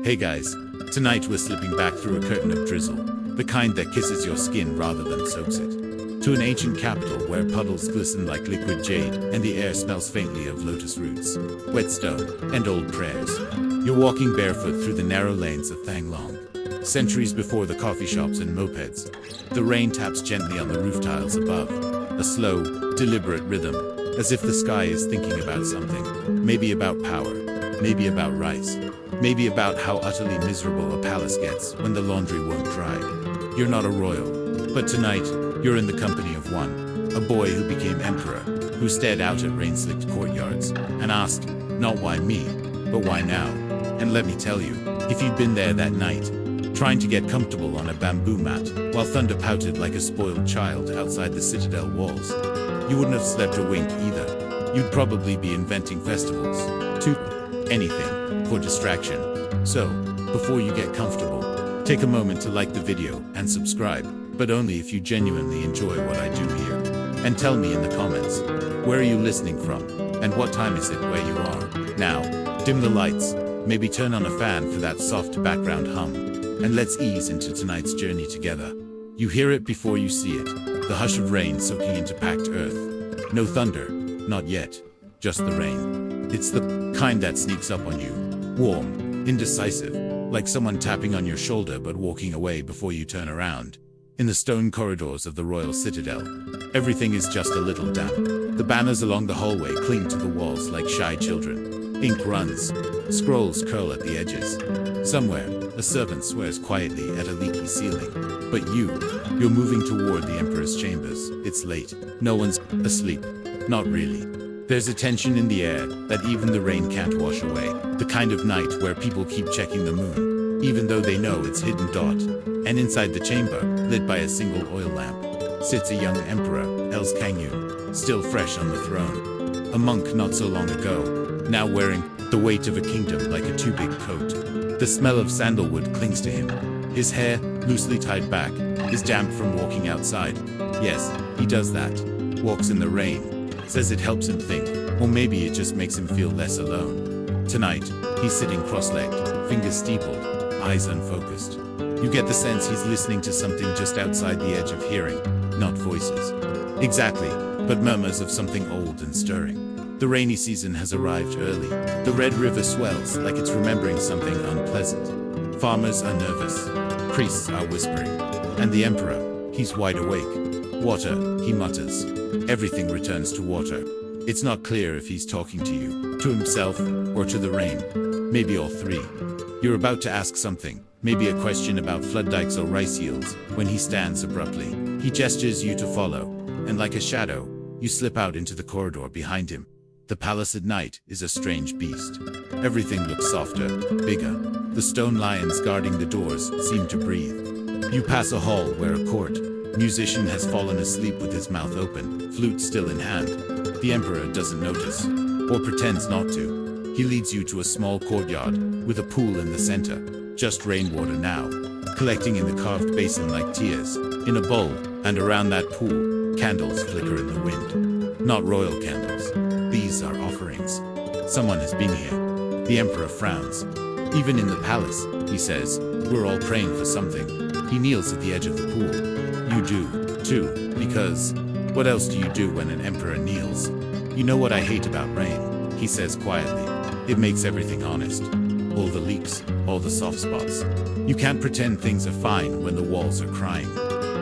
Hey guys, tonight we're slipping back through a curtain of drizzle, the kind that kisses your skin rather than soaks it, to an ancient capital where puddles glisten like liquid jade and the air smells faintly of lotus roots, wet stone, and old prayers. You're walking barefoot through the narrow lanes of Thang Long, centuries before the coffee shops and mopeds. The rain taps gently on the roof tiles above, a slow, deliberate rhythm, as if the sky is thinking about something, maybe about power, maybe about rice, maybe about how utterly miserable a palace gets when the laundry won't dry. You're not a royal, but tonight, you're in the company of one, a boy who became emperor, who stared out at rain-slicked courtyards, and asked, not why me, but why now? And let me tell you, if you'd been there that night, trying to get comfortable on a bamboo mat, while thunder pouted like a spoiled child outside the citadel walls, you wouldn't have slept a wink either. You'd probably be inventing festivals, anything, for distraction. So, before you get comfortable, take a moment to like the video and subscribe, but only if you genuinely enjoy what I do here. And tell me in the comments, where are you listening from, and what time is it where you are? Now, dim the lights, maybe turn on a fan for that soft background hum, and let's ease into tonight's journey together. You hear it before you see it, the hush of rain soaking into packed earth. No thunder, not yet, just the rain. It's the kind that sneaks up on you, warm, indecisive, like someone tapping on your shoulder but walking away before you turn around. In the stone corridors of the royal citadel, everything is just a little damp. The banners along the hallway cling to the walls like shy children. Ink runs, scrolls curl at the edges. Somewhere, a servant swears quietly at a leaky ceiling. But you're moving toward the emperor's chambers. It's late. No one's asleep. Not really. There's a tension in the air that even the rain can't wash away. The kind of night where people keep checking the moon, even though they know its hidden dot. And inside the chamber, lit by a single oil lamp, sits a young emperor, Els Kangyun, still fresh on the throne. A monk not so long ago, now wearing the weight of a kingdom like a too-big coat. The smell of sandalwood clings to him. His hair, loosely tied back, is damp from walking outside. Yes, he does that. Walks in the rain. Says it helps him think, or maybe it just makes him feel less alone. Tonight, he's sitting cross-legged, fingers steepled, eyes unfocused. You get the sense he's listening to something just outside the edge of hearing, not voices. Exactly, but murmurs of something old and stirring. The rainy season has arrived early. The Red River swells like it's remembering something unpleasant. Farmers are nervous. Priests are whispering. And the emperor, he's wide awake. Water, he mutters. Everything returns to water. It's not clear if he's talking to you, to himself, or to the rain. Maybe all three. You're about to ask something, maybe a question about flood dikes or rice yields, when he stands abruptly. He gestures you to follow, and like a shadow, you slip out into the corridor behind him. The palace at night is a strange beast. Everything looks softer, bigger. The stone lions guarding the doors seem to breathe. You pass a hall where a court musician has fallen asleep with his mouth open, flute still in hand. The emperor doesn't notice, or pretends not to. He leads you to a small courtyard, with a pool in the center. Just rainwater now, collecting in the carved basin like tears. In a bowl, and around that pool, candles flicker in the wind. Not royal candles. These are offerings. Someone has been here. The emperor frowns. Even in the palace, he says, we're all praying for something. He kneels at the edge of the pool. You do, too, because what else do you do when an emperor kneels? You know what I hate about rain, he says quietly. It makes everything honest. All the leaks, all the soft spots. You can't pretend things are fine when the walls are crying.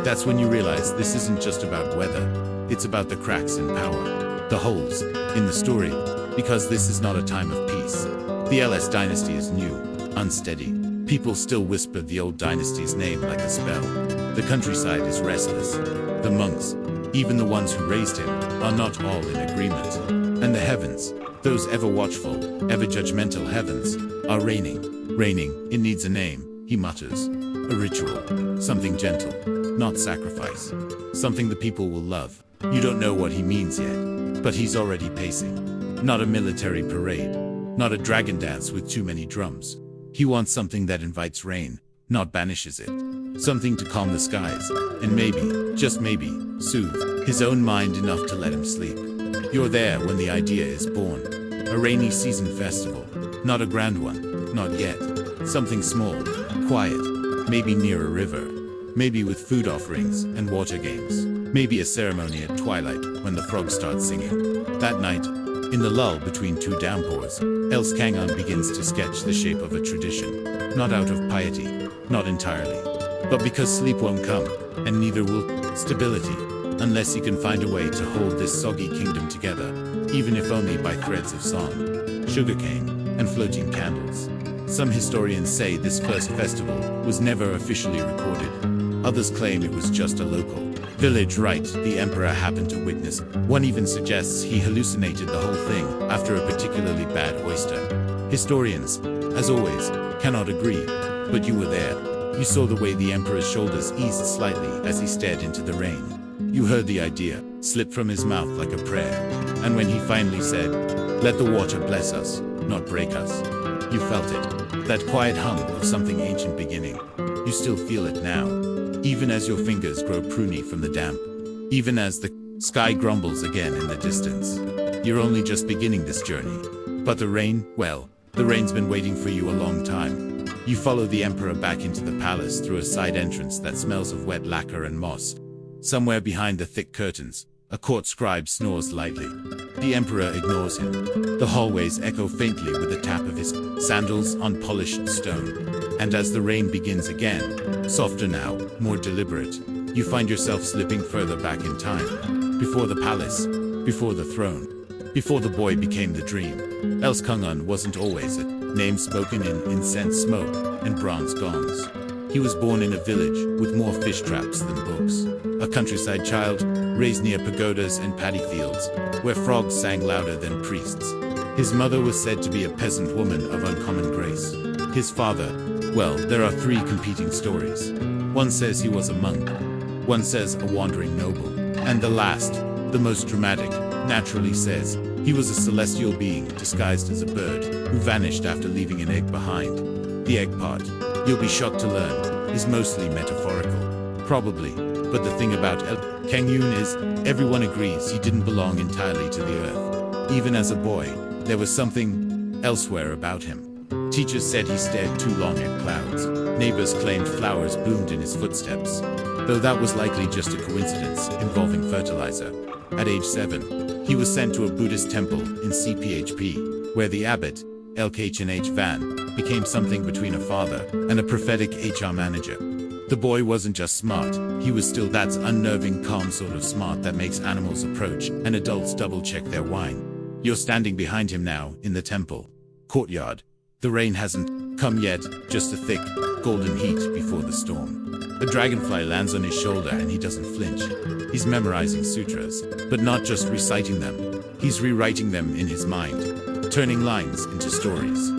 That's when you realize this isn't just about weather. It's about the cracks in power, the holes in the story, because this is not a time of peace. The LS dynasty is new, unsteady. People still whisper the old dynasty's name like a spell. The countryside is restless. The monks, even the ones who raised him, are not all in agreement. And the heavens, those ever watchful, ever judgmental heavens, are raining. Raining, it needs a name, he mutters. A ritual, something gentle, not sacrifice. Something the people will love. You don't know what he means yet, but he's already pacing. Not a military parade, not a dragon dance with too many drums. He wants something that invites rain, not banishes it. Something to calm the skies, and maybe, just maybe, soothe his own mind enough to let him sleep. You're there when the idea is born. A rainy season festival. Not a grand one, not yet. Something small, quiet, maybe near a river, maybe with food offerings and water games, maybe a ceremony at twilight when the frogs start singing. That night, in the lull between two downpours, Els Kangon begins to sketch the shape of a tradition, not out of piety, not entirely, but because sleep won't come, and neither will stability, unless he can find a way to hold this soggy kingdom together, even if only by threads of song, sugarcane, and floating candles. Some historians say this first festival was never officially recorded. Others claim it was just a local village rite the emperor happened to witness. One even suggests he hallucinated the whole thing after a particularly bad oyster. Historians, as always, cannot agree, but you were there. You saw the way the emperor's shoulders eased slightly as he stared into the rain. You heard the idea slip from his mouth like a prayer. And when he finally said, "Let the water bless us, not break us," you felt it, that quiet hum of something ancient beginning. You still feel it now, even as your fingers grow pruny from the damp, even as the sky grumbles again in the distance. You're only just beginning this journey. But the rain, well, the rain's been waiting for you a long time. You follow the emperor back into the palace through a side entrance that smells of wet lacquer and moss. Somewhere behind the thick curtains, a court scribe snores lightly. The emperor ignores him. The hallways echo faintly with the tap of his sandals on polished stone. And as the rain begins again, softer now, more deliberate, you find yourself slipping further back in time. Before the palace, before the throne, before the boy became the dream. Els Kangon wasn't always a name spoken in incense smoke and bronze gongs. He was born in a village with more fish traps than books. A countryside child, raised near pagodas and paddy fields, where frogs sang louder than priests. His mother was said to be a peasant woman of uncommon grace. His father, well, there are three competing stories. One says he was a monk. One says a wandering noble. And the last, the most dramatic, naturally says he was a celestial being disguised as a bird who vanished after leaving an egg behind. The egg part, you'll be shocked to learn, is mostly metaphorical. Probably, but the thing about Els Kangon is, everyone agrees he didn't belong entirely to the earth. Even as a boy, there was something elsewhere about him. Teachers said he stared too long at clouds. Neighbors claimed flowers bloomed in his footsteps, though that was likely just a coincidence involving fertilizer. At age 7, he was sent to a Buddhist temple in CPHP, where the abbot, LKH Van, became something between a father and a prophetic HR manager. The boy wasn't just smart, he was still that unnerving, calm sort of smart that makes animals approach and adults double-check their wine. You're standing behind him now, in the temple courtyard. The rain hasn't come yet, just a thick, golden heat before the storm. A dragonfly lands on his shoulder and he doesn't flinch. He's memorizing sutras, but not just reciting them. He's rewriting them in his mind, turning lines into stories,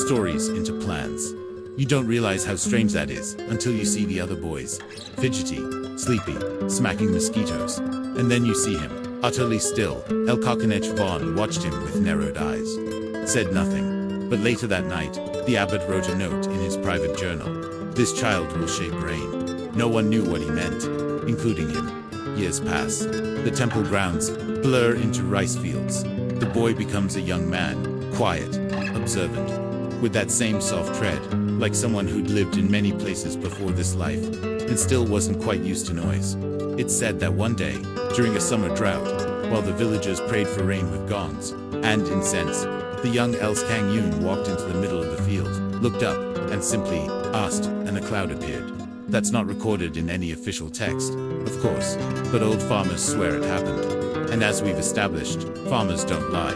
stories into plans. You don't realize how strange that is until you see the other boys, fidgety, sleepy, smacking mosquitoes. And then you see him, utterly still. LKH Van watched him with narrowed eyes, said nothing. But later that night, the abbot wrote a note in his private journal. This child will shape rain. No one knew what he meant, including him. Years pass. The temple grounds blur into rice fields. The boy becomes a young man, quiet, observant, with that same soft tread, like someone who'd lived in many places before this life, and still wasn't quite used to noise. It's said that one day, during a summer drought, while the villagers prayed for rain with gongs and incense, the young Els Kangon walked into the middle of the field, looked up, and simply asked, and a cloud appeared. That's not recorded in any official text, of course, but old farmers swear it happened. And as we've established, farmers don't lie,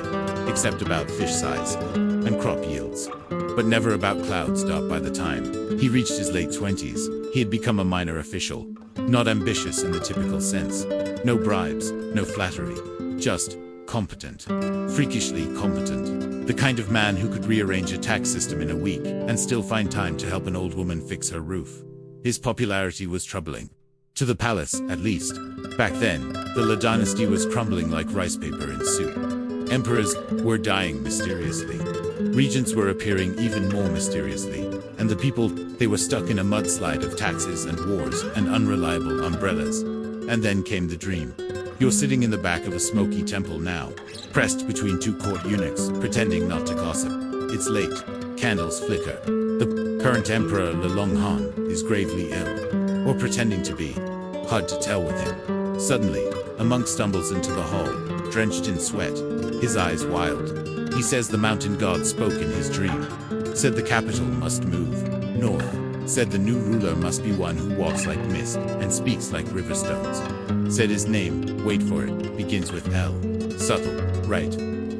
except about fish size and crop yields, but never about clouds. By the time he reached his late 20s, he had become a minor official, not ambitious in the typical sense. No bribes, no flattery, just competent, freakishly competent. The kind of man who could rearrange a tax system in a week and still find time to help an old woman fix her roof. His popularity was troubling. To the palace, at least. Back then, the La dynasty was crumbling like rice paper in soup. Emperors were dying mysteriously. Regents were appearing even more mysteriously. And the people, they were stuck in a mudslide of taxes and wars and unreliable umbrellas. And then came the dream. You're sitting in the back of a smoky temple now, pressed between two court eunuchs, pretending not to gossip. It's late. Candles flicker. The Current Emperor Lelonghan is gravely ill, or pretending to be. Hard to tell with him. Suddenly, a monk stumbles into the hall, drenched in sweat, his eyes wild. He says the mountain god spoke in his dream. Said the capital must move north. Said the new ruler must be one who walks like mist and speaks like river stones. Said his name, wait for it, begins with L. Subtle, right?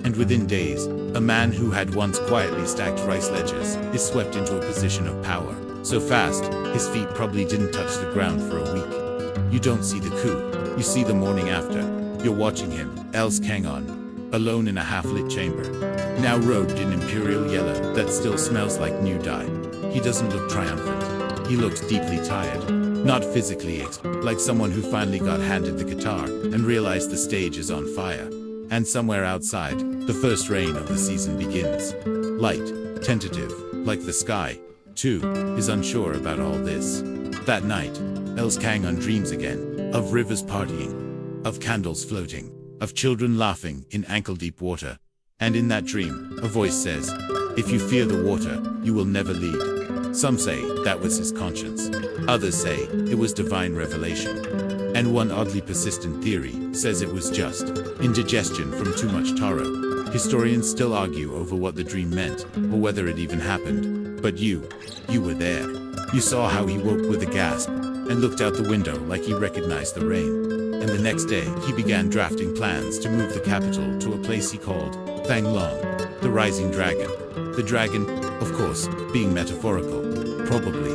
And within days, a man who had once quietly stacked rice ledgers is swept into a position of power. So fast, his feet probably didn't touch the ground for a week. You don't see the coup, you see the morning after. You're watching him, Els Kangon, alone in a half-lit chamber, now robed in imperial yellow that still smells like new dye. He doesn't look triumphant. He looks deeply tired. Not physically, like someone who finally got handed the guitar and realized the stage is on fire. And somewhere outside, the first rain of the season begins. Light, tentative, like the sky, too, is unsure about all this. That night, Els Kangon dreams again, of rivers partying, of candles floating, of children laughing in ankle-deep water. And in that dream, a voice says, if you fear the water, you will never lead. Some say that was his conscience. Others say it was divine revelation. And one oddly persistent theory says it was just indigestion from too much taro. Historians still argue over what the dream meant, or whether it even happened. But you were there. You saw how he woke with a gasp, and looked out the window like he recognized the rain. And the next day, he began drafting plans to move the capital to a place he called Thanglong, the rising dragon. The dragon, of course, being metaphorical. Probably.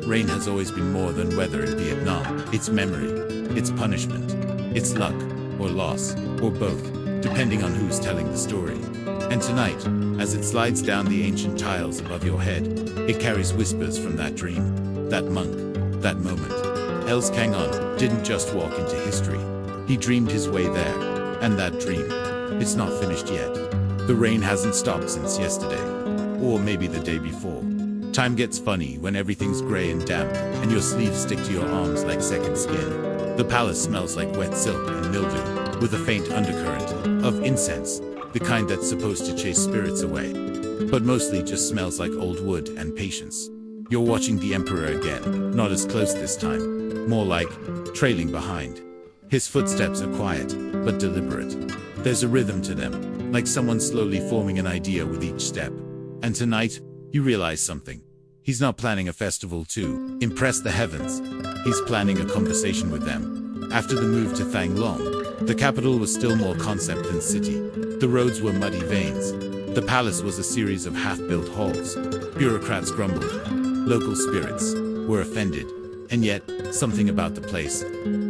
Rain has always been more than weather in Vietnam. It's memory, it's punishment, it's luck, or loss, or both, depending on who's telling the story. And tonight, as it slides down the ancient tiles above your head, it carries whispers from that dream, that monk, that moment. Els Kangon didn't just walk into history. He dreamed his way there. And that dream, it's not finished yet. The rain hasn't stopped since yesterday. Or maybe the day before. Time gets funny when everything's gray and damp, and your sleeves stick to your arms like second skin. The palace smells like wet silk and mildew, with a faint undercurrent of incense, the kind that's supposed to chase spirits away. But mostly just smells like old wood and patience. You're watching the Emperor again, not as close this time, more like trailing behind. His footsteps are quiet, but deliberate. There's a rhythm to them, like someone slowly forming an idea with each step. And tonight, you realize something. He's not planning a festival to impress the heavens. He's planning a conversation with them. After the move to Thanglong, the capital was still more concept than city. The roads were muddy veins. The palace was a series of half-built halls. Bureaucrats grumbled. Local spirits were offended. And yet, something about the place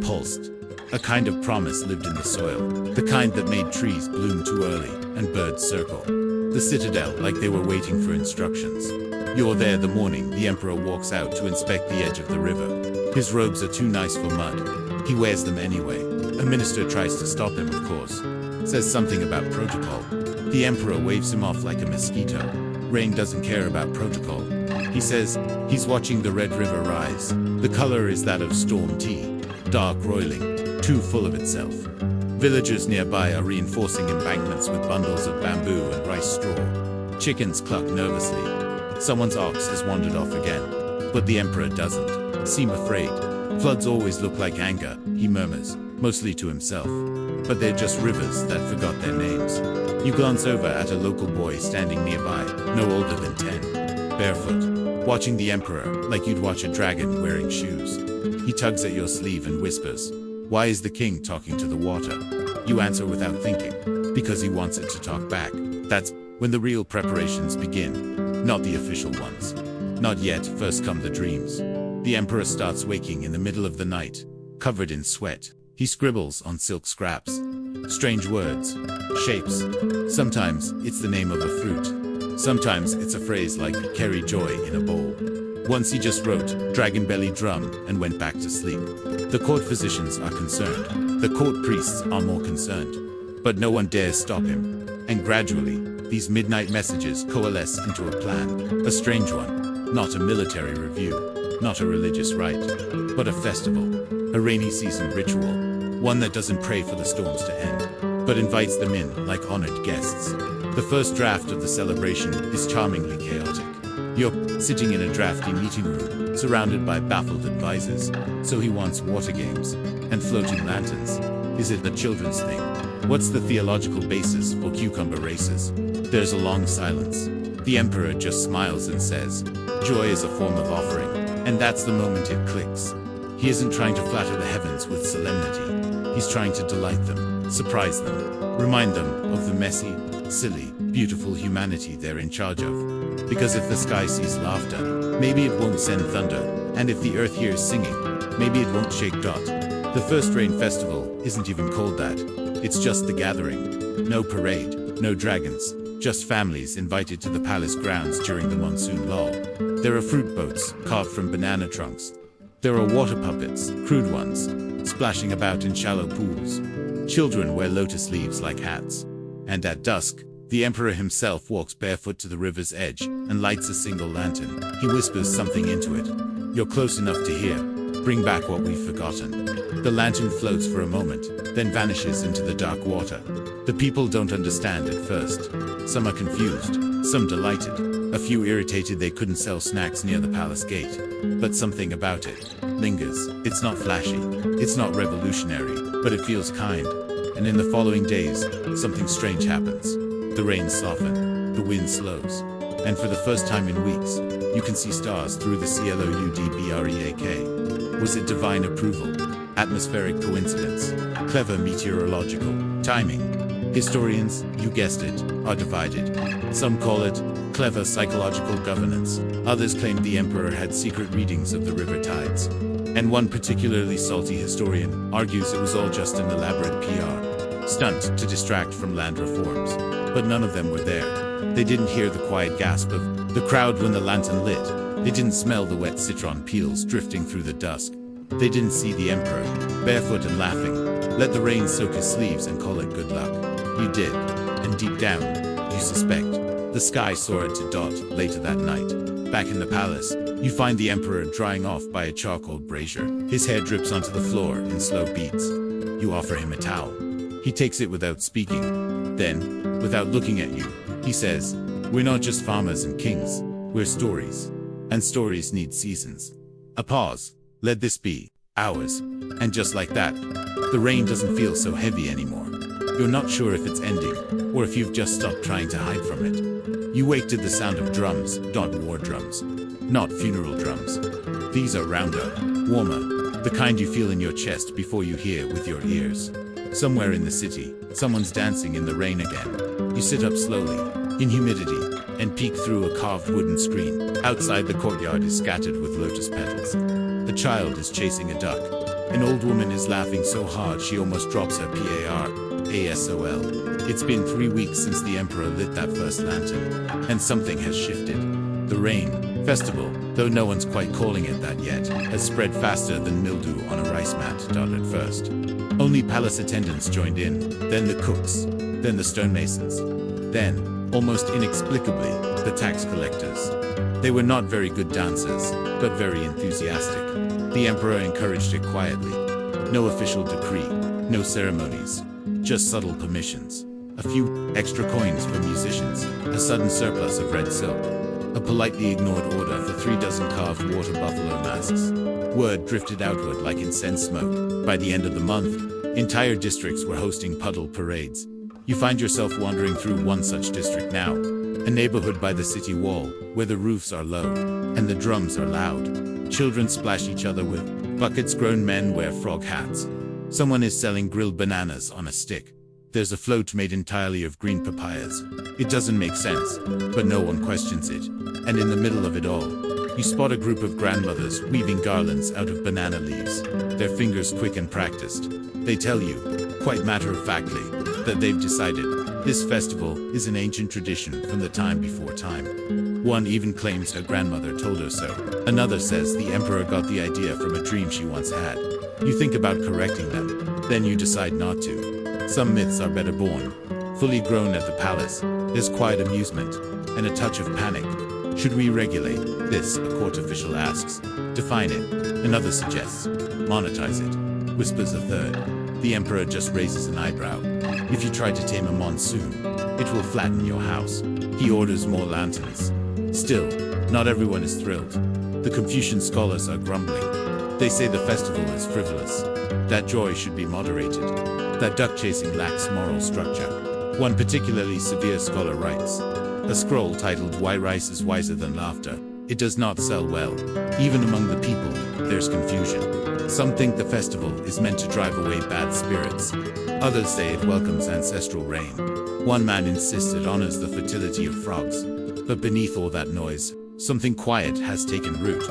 pulsed. A kind of promise lived in the soil. The kind that made trees bloom too early and birds circle. The citadel like they were waiting for instructions. You're there the morning the emperor walks out to inspect the edge of the river. His robes are too nice for mud. He wears them anyway. A minister tries to stop him, of course. Says something about protocol. The emperor waves him off like a mosquito. Rain doesn't care about protocol. He says he's watching the Red River rise. The color is that of storm tea. Dark, roiling, too full of itself. Villagers nearby are reinforcing embankments with bundles of bamboo and rice straw. Chickens cluck nervously. Someone's ox has wandered off again. But the emperor doesn't seem afraid. Floods always look like anger, he murmurs, mostly to himself. But they're just rivers that forgot their names. You glance over at a local boy standing nearby, no older than 10. Barefoot, watching the emperor like you'd watch a dragon wearing shoes. He tugs at your sleeve and whispers, "Why is the king talking to the water?" You answer without thinking, because he wants it to talk back. That's when the real preparations begin, not the official ones. Not yet, first come the dreams. The emperor starts waking in the middle of the night, covered in sweat. He scribbles on silk scraps. Strange words, shapes. Sometimes it's the name of a fruit. Sometimes it's a phrase like "carry joy in a bowl." Once he just wrote "dragon belly drum" and went back to sleep. The court physicians are concerned. The court priests are more concerned. But no one dares stop him. And gradually, these midnight messages coalesce into a plan. A strange one. Not a military review. Not a religious rite. But a festival. A rainy season ritual. One that doesn't pray for the storms to end, but invites them in like honored guests. The first draft of the celebration is charmingly chaotic. You're sitting in a drafty meeting room, surrounded by baffled advisors. So he wants water games and floating lanterns. Is it a children's thing? What's the theological basis for cucumber races? There's a long silence. The emperor just smiles and says, joy is a form of offering. And that's the moment it clicks. He isn't trying to flatter the heavens with solemnity. He's trying to delight them, surprise them, remind them of the messy, silly, beautiful humanity they're in charge of. Because if the sky sees laughter, maybe it won't send thunder. And if the earth hears singing, maybe it won't shake Dot. The first rain festival isn't even called that. It's just the gathering. No parade, no dragons, just families invited to the palace grounds during the monsoon lull. There are fruit boats carved from banana trunks. There are water puppets, crude ones, splashing about in shallow pools. Children wear lotus leaves like hats. And at dusk, the emperor himself walks barefoot to the river's edge and lights a single lantern. He whispers something into it. You're close enough to hear. Bring back what we've forgotten. The lantern floats for a moment, then vanishes into the dark water. The people don't understand at first. Some are confused, some delighted, a few irritated they couldn't sell snacks near the palace gate. But something about it lingers. It's not flashy, it's not revolutionary, but it feels kind. And in the following days, something strange happens. The rains soften, the wind slows, and for the first time in weeks, you can see stars through the cloudbreak. Was it divine approval? Atmospheric coincidence? Clever meteorological timing? Historians, you guessed it, are divided. Some call it clever psychological governance. Others claim the emperor had secret readings of the river tides. And one particularly salty historian argues it was all just an elaborate PR stunt to distract from land reforms. But none of them were there. They didn't hear the quiet gasp of the crowd when the lantern lit. They didn't smell the wet citron peels drifting through the dusk. They didn't see the emperor, barefoot and laughing, let the rain soak his sleeves and call it good luck. You did, and deep down, you suspect. The sky soared to Dot later that night. Back in the palace, you find the emperor drying off by a charcoal brazier. His hair drips onto the floor in slow beats. You offer him a towel. He takes it without speaking. Then, without looking at you, he says, we're not just farmers and kings, we're stories. And stories need seasons. A pause. Let this be ours. And just like that, the rain doesn't feel so heavy anymore. You're not sure if it's ending, or if you've just stopped trying to hide from it. You wake to the sound of drums, not war drums, not funeral drums. These are rounder, warmer, the kind you feel in your chest before you hear with your ears. Somewhere in the city, someone's dancing in the rain again. You sit up slowly, in humidity, and peek through a carved wooden screen. Outside, the courtyard is scattered with lotus petals. The child is chasing a duck. An old woman is laughing so hard she almost drops her PARASOL. It's been 3 weeks since the emperor lit that first lantern, and something has shifted. The rain festival, though no one's quite calling it that yet, has spread faster than mildew on a rice mat. At first, only palace attendants joined in, then the cooks, then the stonemasons, then, almost inexplicably, the tax collectors. They were not very good dancers, but very enthusiastic. The emperor encouraged it quietly. No official decree, no ceremonies, just subtle permissions. A few extra coins for musicians, a sudden surplus of red silk, a politely ignored order for 36 carved water buffalo masks. Word drifted outward like incense smoke. By the end of the month, entire districts were hosting puddle parades. You find yourself wandering through one such district now, a neighborhood by the city wall, where the roofs are low, and the drums are loud. Children splash each other with buckets, grown men wear frog hats. Someone is selling grilled bananas on a stick. There's a float made entirely of green papayas. It doesn't make sense, but no one questions it. And in the middle of it all, you spot a group of grandmothers weaving garlands out of banana leaves, their fingers quick and practiced. They tell you, quite matter-of-factly, that they've decided this festival is an ancient tradition from the time before time. One even claims her grandmother told her so. Another says the emperor got the idea from a dream she once had. You think about correcting them, then you decide not to. Some myths are better born. Fully grown at the palace, there's quiet amusement and a touch of panic. Should we regulate this? A court official asks. Define it. Another suggests. Monetize it. Whispers a third. The emperor just raises an eyebrow. If you try to tame a monsoon, it will flatten your house. He orders more lanterns. Still, Not everyone is thrilled. The Confucian scholars are grumbling. They say the festival is frivolous, that joy should be moderated, that duck chasing lacks moral structure. One particularly severe scholar writes, a scroll titled Why Rice is Wiser Than Laughter. It does not sell well. Even among the people, there's confusion. Some think the festival is meant to drive away bad spirits. Others say it welcomes ancestral rain. One man insists it honors the fertility of frogs. But beneath all that noise, something quiet has taken root.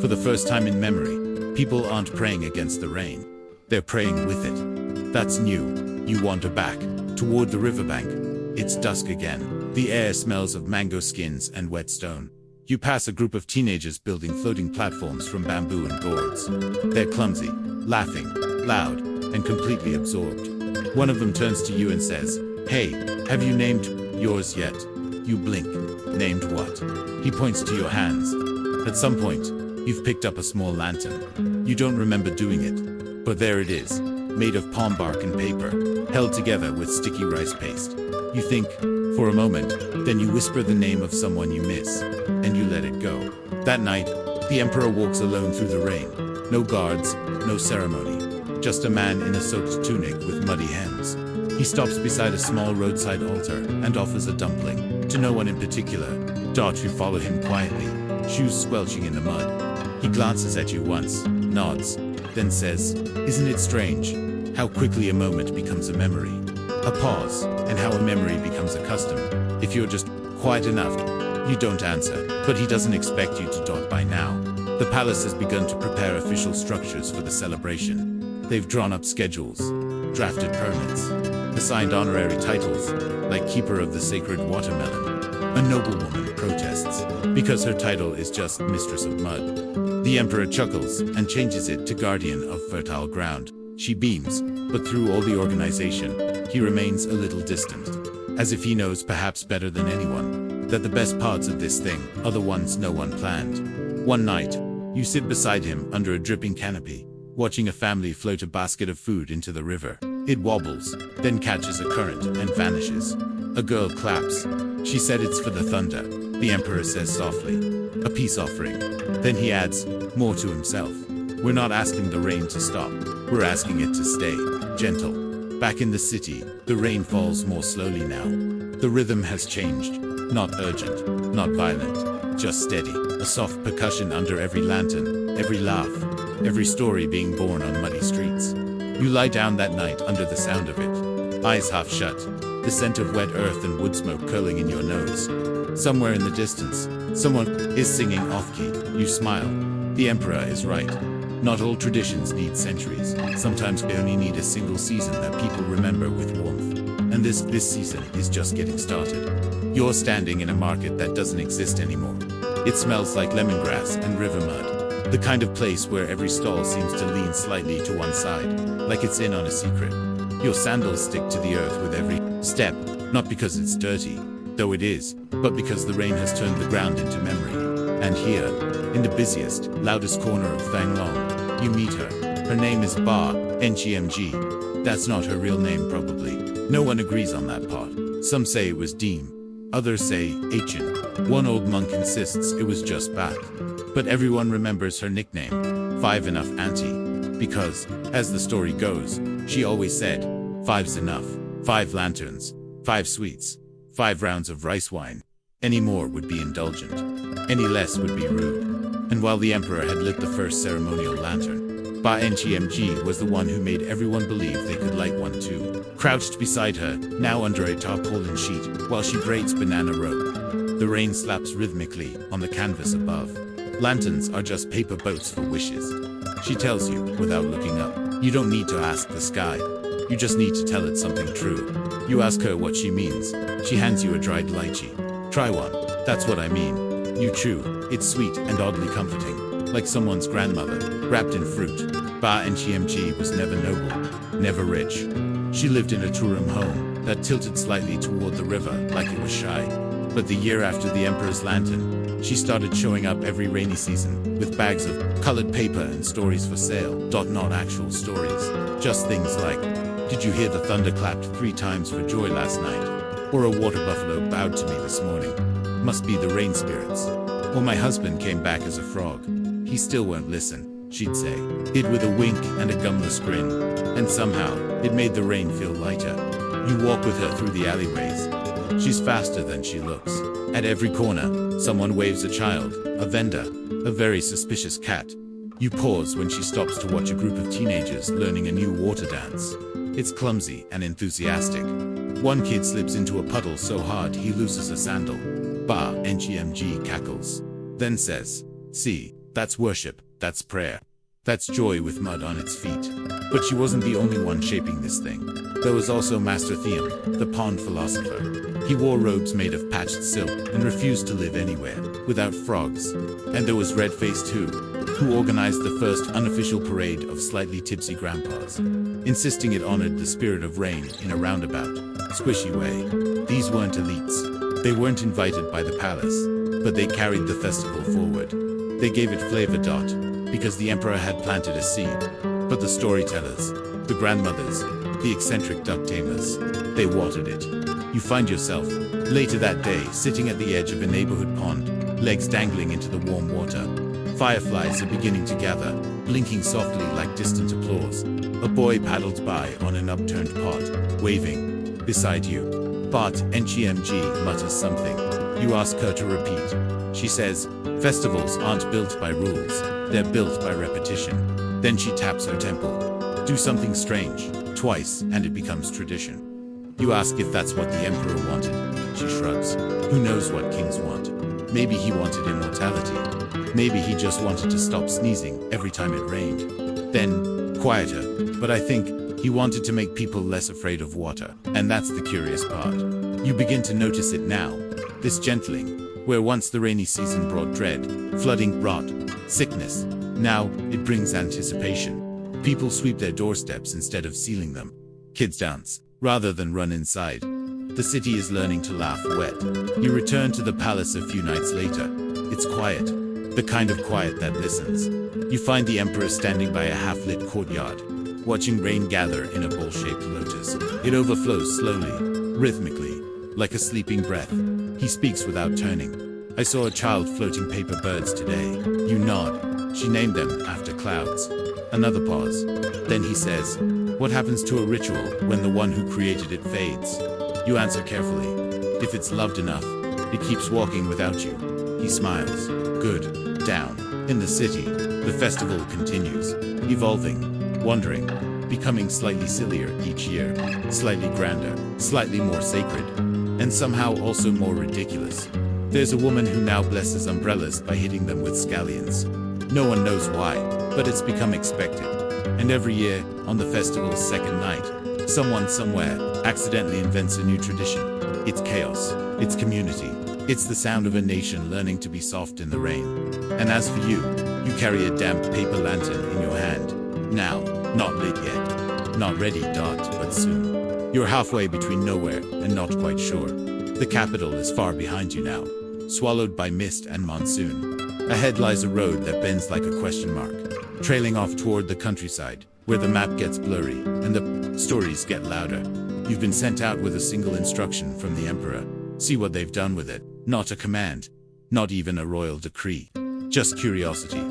For the first time in memory, people aren't praying against the rain. They're praying with it. That's new. You wander back, toward the riverbank. It's dusk again. The air smells of mango skins and wet stone. You pass a group of teenagers building floating platforms from bamboo and gourds. They're clumsy, laughing, loud, and completely absorbed. One of them turns to you and says, "Hey, have you named yours yet?" You blink. Named what? He points to your hands. At some point, you've picked up a small lantern. You don't remember doing it, but there it is, made of palm bark and paper, held together with sticky rice paste. You think, for a moment, then you whisper the name of someone you miss, and you let it go. That night, the emperor walks alone through the rain. No guards, no ceremony. Just a man in a soaked tunic with muddy hems. He stops beside a small roadside altar and offers a dumpling, to no one in particular. You follow him quietly, shoes squelching in the mud. He glances at you once, nods, then says, "Isn't it strange, how quickly a moment becomes a memory? A pause, and how a memory becomes a custom. If you're just quiet enough, you don't answer, but he doesn't expect you to dot by now. The palace has begun to prepare official structures for the celebration. They've drawn up schedules, drafted permits, assigned honorary titles, like Keeper of the Sacred Watermelon. A noblewoman protests, because her title is just Mistress of Mud. The emperor chuckles and changes it to Guardian of Fertile Ground. She beams, but through all the organization, he remains a little distant, as if he knows perhaps better than anyone, that the best parts of this thing are the ones no one planned. One night, you sit beside him under a dripping canopy, watching a family float a basket of food into the river. It wobbles, then catches a current and vanishes. A girl claps. She said it's for the thunder, the emperor says softly. A peace offering. Then he adds, more to himself. We're not asking the rain to stop. We're asking it to stay, gentle. Back in the city, the rain falls more slowly now. The rhythm has changed. Not urgent, not violent, just steady. A soft percussion under every lantern, every laugh, every story being born on muddy streets. You lie down that night under the sound of it, eyes half shut, the scent of wet earth and wood smoke curling in your nose. Somewhere in the distance, someone is singing off-key. You smile. The emperor is right. Not all traditions need centuries. Sometimes they only need a single season that people remember with warmth. And this season is just getting started. You're standing in a market that doesn't exist anymore. It smells like lemongrass and river mud. The kind of place where every stall seems to lean slightly to one side, like it's in on a secret. Your sandals stick to the earth with every step, not because it's dirty, though it is, but because the rain has turned the ground into memory. And here, in the busiest, loudest corner of Thang Long, you meet her. Her name is Ba Ngmg. That's not her real name probably. No one agrees on that part. Some say it was Deem. Others say Achin. One old monk insists it was just Bat. But everyone remembers her nickname, Five Enough Auntie. Because, as the story goes, she always said, "Five's enough. 5 lanterns, 5 sweets, 5 rounds of rice wine. Any more would be indulgent. Any less would be rude." And while the emperor had lit the first ceremonial lantern, Ba Ngmg was the one who made everyone believe they could light one too. Crouched beside her, now under a tarpaulin sheet, while she braids banana rope. The rain slaps rhythmically on the canvas above. Lanterns are just paper boats for wishes. She tells you, without looking up. You don't need to ask the sky. You just need to tell it something true. You ask her what she means. She hands you a dried lychee. Try one. That's what I mean. You chew. It's sweet and oddly comforting, like someone's grandmother, wrapped in fruit. Ba Ngmg was never noble, never rich. She lived in a two-room home that tilted slightly toward the river like it was shy. But the year after the emperor's lantern, she started showing up every rainy season with bags of colored paper and stories for sale. Not actual stories, just things like, "Did you hear the thunder clapped 3 times for joy last night?" Or "A water buffalo bowed to me this morning. Must be the rain spirits." Or my husband came back as a frog. He still won't listen, she'd say. It with a wink and a gumless grin. And somehow, it made the rain feel lighter. You walk with her through the alleyways. She's faster than she looks. At every corner, someone waves a child, a vendor, a very suspicious cat. You pause when she stops to watch a group of teenagers learning a new water dance. It's clumsy and enthusiastic. One kid slips into a puddle so hard he loses a sandal. Bah, NGMG cackles. Then says, "See, that's worship, that's prayer. That's joy with mud on its feet." But she wasn't the only one shaping this thing. There was also Master Theum, the pond philosopher. He wore robes made of patched silk and refused to live anywhere without frogs. And there was Red-Face too, who organized the first unofficial parade of slightly tipsy grandpas, insisting it honored the spirit of rain in a roundabout, squishy way. These weren't elites. They weren't invited by the palace, but they carried the festival forward. They gave it flavor. Because the emperor had planted a seed. But the storytellers, the grandmothers, the eccentric duck tamers, they watered it. You find yourself, later that day, sitting at the edge of a neighborhood pond, legs dangling into the warm water. Fireflies are beginning to gather, blinking softly like distant applause. A boy paddled by on an upturned pot, waving. Beside you, Bart NGMG mutters something. You ask her to repeat. She says, "Festivals aren't built by rules, they're built by repetition." Then she taps her temple. Do something strange, twice, and it becomes tradition. You ask if that's what the emperor wanted. She shrugs. Who knows what kings want? Maybe he wanted immortality. Maybe he just wanted to stop sneezing every time it rained. Then, quieter, but I think he wanted to make people less afraid of water. And that's the curious part. You begin to notice it now. This gentling, where once the rainy season brought dread, flooding, rot, sickness, now it brings anticipation. People sweep their doorsteps instead of sealing them. Kids dance, rather than run inside. The city is learning to laugh wet. You return to the palace a few nights later. It's quiet, the kind of quiet that listens. You find the emperor standing by a half-lit courtyard, watching rain gather in a bowl-shaped lotus. It overflows slowly, rhythmically, like a sleeping breath. He speaks without turning. I saw a child floating paper birds today. You nod. She named them after clouds. Another pause. Then he says, "What happens to a ritual when the one who created it fades?" You answer carefully. "If it's loved enough, it keeps walking without you." He smiles. Good. Down. In the city, the festival continues, evolving, wandering, becoming slightly sillier each year, slightly grander, slightly more sacred, and somehow also more ridiculous. There's a woman who now blesses umbrellas by hitting them with scallions. No one knows why, but it's become expected. And every year, on the festival's second night, someone somewhere accidentally invents a new tradition. It's chaos. It's community. It's the sound of a nation learning to be soft in the rain. And as for you, you carry a damp paper lantern in your hand. Now, not lit yet. Not ready, but soon. You're halfway between nowhere and not quite sure. The capital is far behind you now, swallowed by mist and monsoon. Ahead lies a road that bends like a question mark, trailing off toward the countryside, where the map gets blurry and the stories get louder. You've been sent out with a single instruction from the emperor. See what they've done with it. Not a command, not even a royal decree. Just curiosity,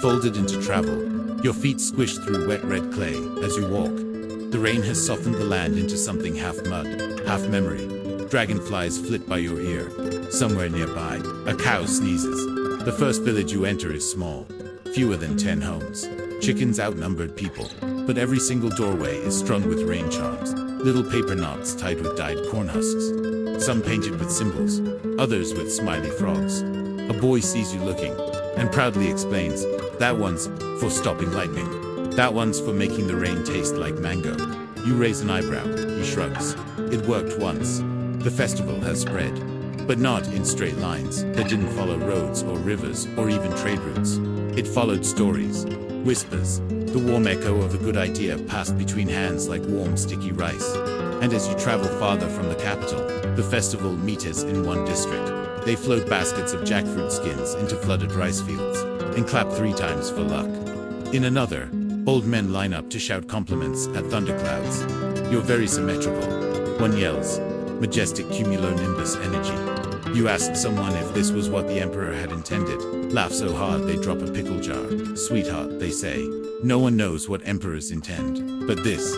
folded into travel. Your feet squish through wet red clay as you walk. The rain has softened the land into something half mud, half memory. Dragonflies flit by your ear. Somewhere nearby, a cow sneezes. The first village you enter is small, fewer than 10 homes. Chickens outnumbered people, but every single doorway is strung with rain charms. Little paper knots tied with dyed corn husks. Some painted with symbols, others with smiley frogs. A boy sees you looking, and proudly explains, "That one's for stopping lightning. That one's for making the rain taste like mango." You raise an eyebrow, he shrugs. It worked once. The festival has spread, but not in straight lines that didn't follow roads or rivers or even trade routes. It followed stories, whispers, the warm echo of a good idea passed between hands like warm, sticky rice. And as you travel farther from the capital, the festival meets in one district. They float baskets of jackfruit skins into flooded rice fields and clap 3 times for luck. In another, old men line up to shout compliments at thunderclouds. You're very symmetrical. One yells, majestic cumulonimbus energy. You ask someone if this was what the emperor had intended. Laugh so hard they drop a pickle jar. Sweetheart, they say. No one knows what emperors intend. But this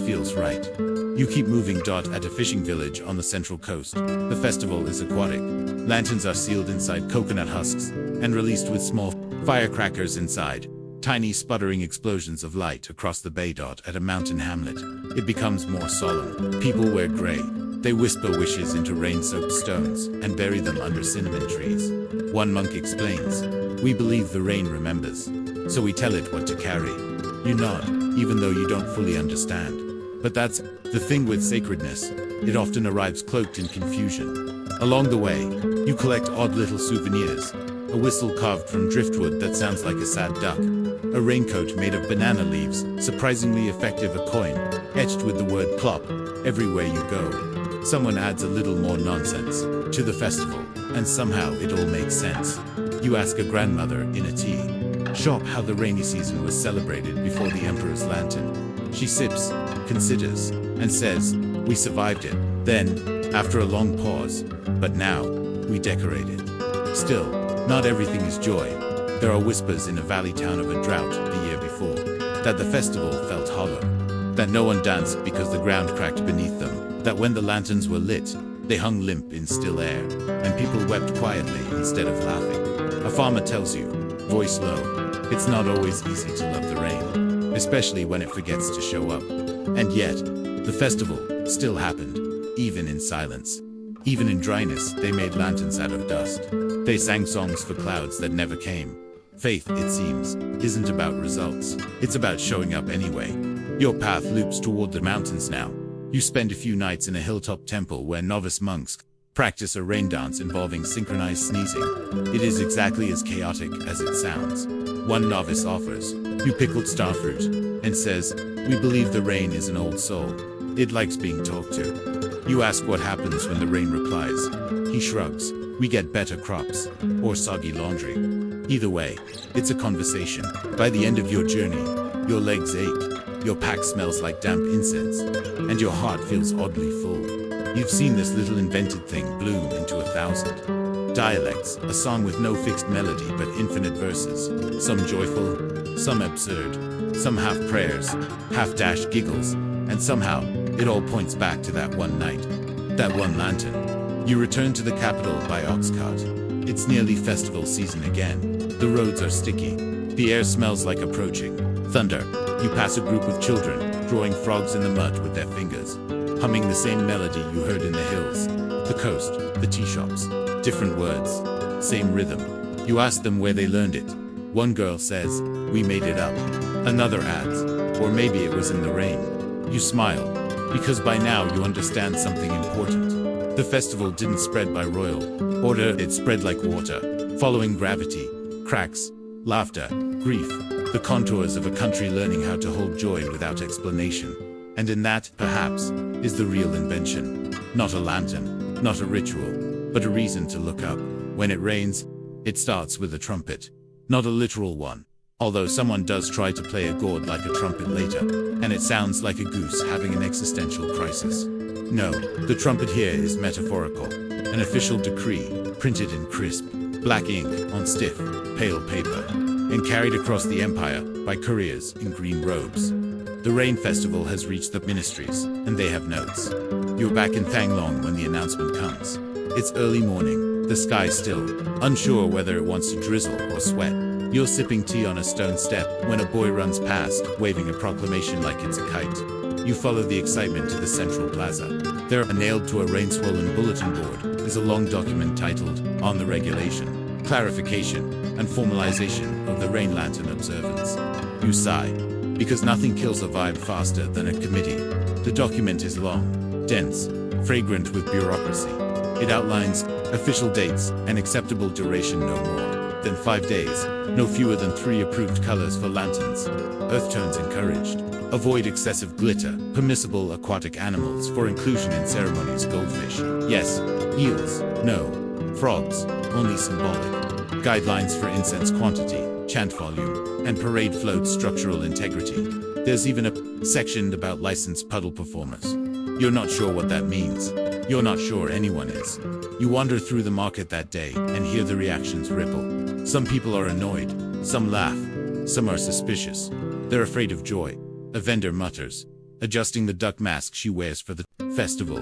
feels right. You keep moving. At a fishing village on the central coast. The festival is aquatic. Lanterns are sealed inside coconut husks and released with small firecrackers inside. Tiny sputtering explosions of light across the bay. At a mountain hamlet, it becomes more solemn. People wear gray. They whisper wishes into rain-soaked stones and bury them under cinnamon trees. One monk explains, "We believe the rain remembers, so we tell it what to carry." You nod, even though you don't fully understand. But that's the thing with sacredness. It often arrives cloaked in confusion. Along the way, you collect odd little souvenirs. A whistle carved from driftwood that sounds like a sad duck. A raincoat made of banana leaves, surprisingly effective. A coin, etched with the word plop, everywhere you go. Someone adds a little more nonsense to the festival, and somehow it all makes sense. You ask a grandmother in a tea shop how the rainy season was celebrated before the emperor's lantern. She sips, considers, and says, "We survived it. Then, after a long pause, but now, we decorated." Still, not everything is joy. There are whispers in a valley town of a drought the year before, that the festival felt hollow, that no one danced because the ground cracked beneath them, that when the lanterns were lit, they hung limp in still air, and people wept quietly instead of laughing. A farmer tells you, voice low, it's not always easy to love the rain, especially when it forgets to show up. And yet, the festival still happened, even in silence. Even in dryness, they made lanterns out of dust. They sang songs for clouds that never came. Faith, it seems, isn't about results. It's about showing up anyway. Your path loops toward the mountains now. You spend a few nights in a hilltop temple where novice monks practice a rain dance involving synchronized sneezing. It is exactly as chaotic as it sounds. One novice offers you pickled starfruit and says, "We believe the rain is an old soul. It likes being talked to." You ask what happens when the rain replies. He shrugs, "We get better crops," or soggy laundry. Either way, it's a conversation. By the end of your journey, your legs ache, your pack smells like damp incense, and your heart feels oddly full. You've seen this little invented thing bloom into 1,000 dialects, a song with no fixed melody but infinite verses, some joyful, some absurd, some half prayers, half dashed giggles, and somehow, it all points back to that one night, that one lantern. You return to the capital by oxcart. It's nearly festival season again. The roads are sticky. The air smells like approaching thunder. You pass a group of children, drawing frogs in the mud with their fingers, humming the same melody you heard in the hills, the coast, the tea shops. Different words, same rhythm. You ask them where they learned it. One girl says, "We made it up." Another adds, "Or maybe it was in the rain." You smile, because by now you understand something important. The festival didn't spread by royal order, it spread like water, following gravity, cracks, laughter, grief, the contours of a country learning how to hold joy without explanation. And in that, perhaps, is the real invention. Not a lantern, not a ritual, but a reason to look up. When it rains, it starts with a trumpet. Not a literal one, although someone does try to play a gourd like a trumpet later, and it sounds like a goose having an existential crisis. No, the trumpet here is metaphorical, an official decree, printed in crisp, black ink on stiff, pale paper, and carried across the empire by couriers in green robes. The rain festival has reached the ministries, and they have notes. You're back in Thanglong when the announcement comes. It's early morning, the sky still, unsure whether it wants to drizzle or sweat. You're sipping tea on a stone step when a boy runs past, waving a proclamation like it's a kite. You follow the excitement to the central plaza. There, nailed to a rain-swollen bulletin board, is a long document titled, "On the Regulation, Clarification, and Formalization of the Rain Lantern Observance." You sigh, because nothing kills a vibe faster than a committee. The document is long, dense, fragrant with bureaucracy. It outlines official dates and acceptable duration no more than 5 days, no fewer than 3 approved colors for lanterns, earth tones encouraged, avoid excessive glitter, permissible aquatic animals for inclusion in ceremonies, goldfish, yes, eels, no, frogs, only symbolic, guidelines for incense quantity, chant volume, and parade float structural integrity. There's even a section about licensed puddle performers. You're not sure what that means. You're not sure anyone is. You wander through the market that day and hear the reactions ripple. Some people are annoyed, some laugh, some are suspicious. They're afraid of joy. A vendor mutters, adjusting the duck mask she wears for the festival.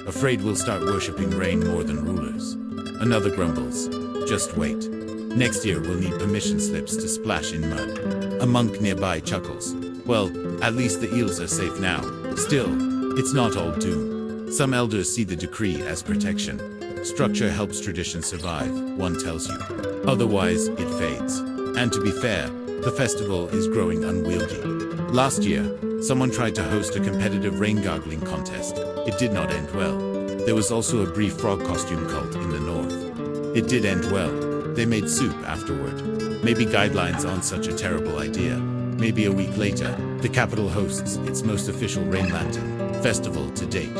Afraid we'll start worshipping rain more than rulers. Another grumbles, just wait. Next year we'll need permission slips to splash in mud. A monk nearby chuckles. Well, at least the eels are safe now. Still, it's not all doom. Some elders see the decree as protection. Structure helps tradition survive, one tells you. Otherwise, it fades. And to be fair, the festival is growing unwieldy. Last year, someone tried to host a competitive rain gargling contest. It did not end well. There was also a brief frog costume cult in the north. It did end well. They made soup afterward. Maybe guidelines aren't such a terrible idea. Maybe a week later, the capital hosts its most official rain lantern festival to date.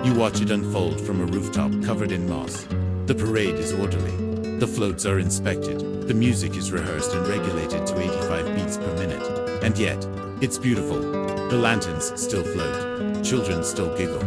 You watch it unfold from a rooftop covered in moss. The parade is orderly. The floats are inspected. The music is rehearsed and regulated to 85 beats per minute. And yet, it's beautiful. The lanterns still float. Children still giggle.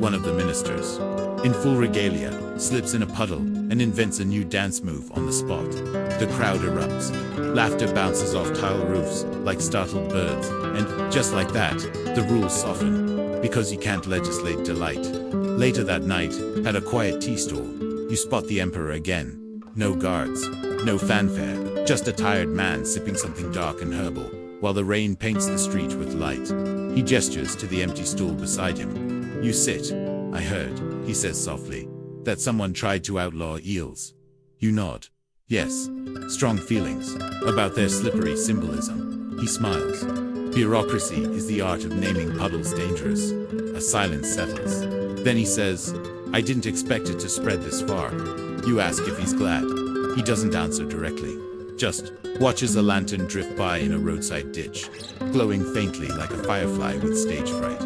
One of the ministers, in full regalia, slips in a puddle and invents a new dance move on the spot. The crowd erupts. Laughter bounces off tile roofs like startled birds. And just like that, the rules soften. Because you can't legislate delight. Later that night, at a quiet tea stall, you spot the emperor again. No guards, no fanfare, just a tired man sipping something dark and herbal, while the rain paints the street with light. He gestures to the empty stool beside him. You sit. I heard, he says softly, that someone tried to outlaw eels. You nod. Yes. Strong feelings about their slippery symbolism. He smiles. Bureaucracy is the art of naming puddles dangerous. A silence settles. Then he says, I didn't expect it to spread this far. You ask if he's glad. He doesn't answer directly. Just watches a lantern drift by in a roadside ditch, glowing faintly like a firefly with stage fright.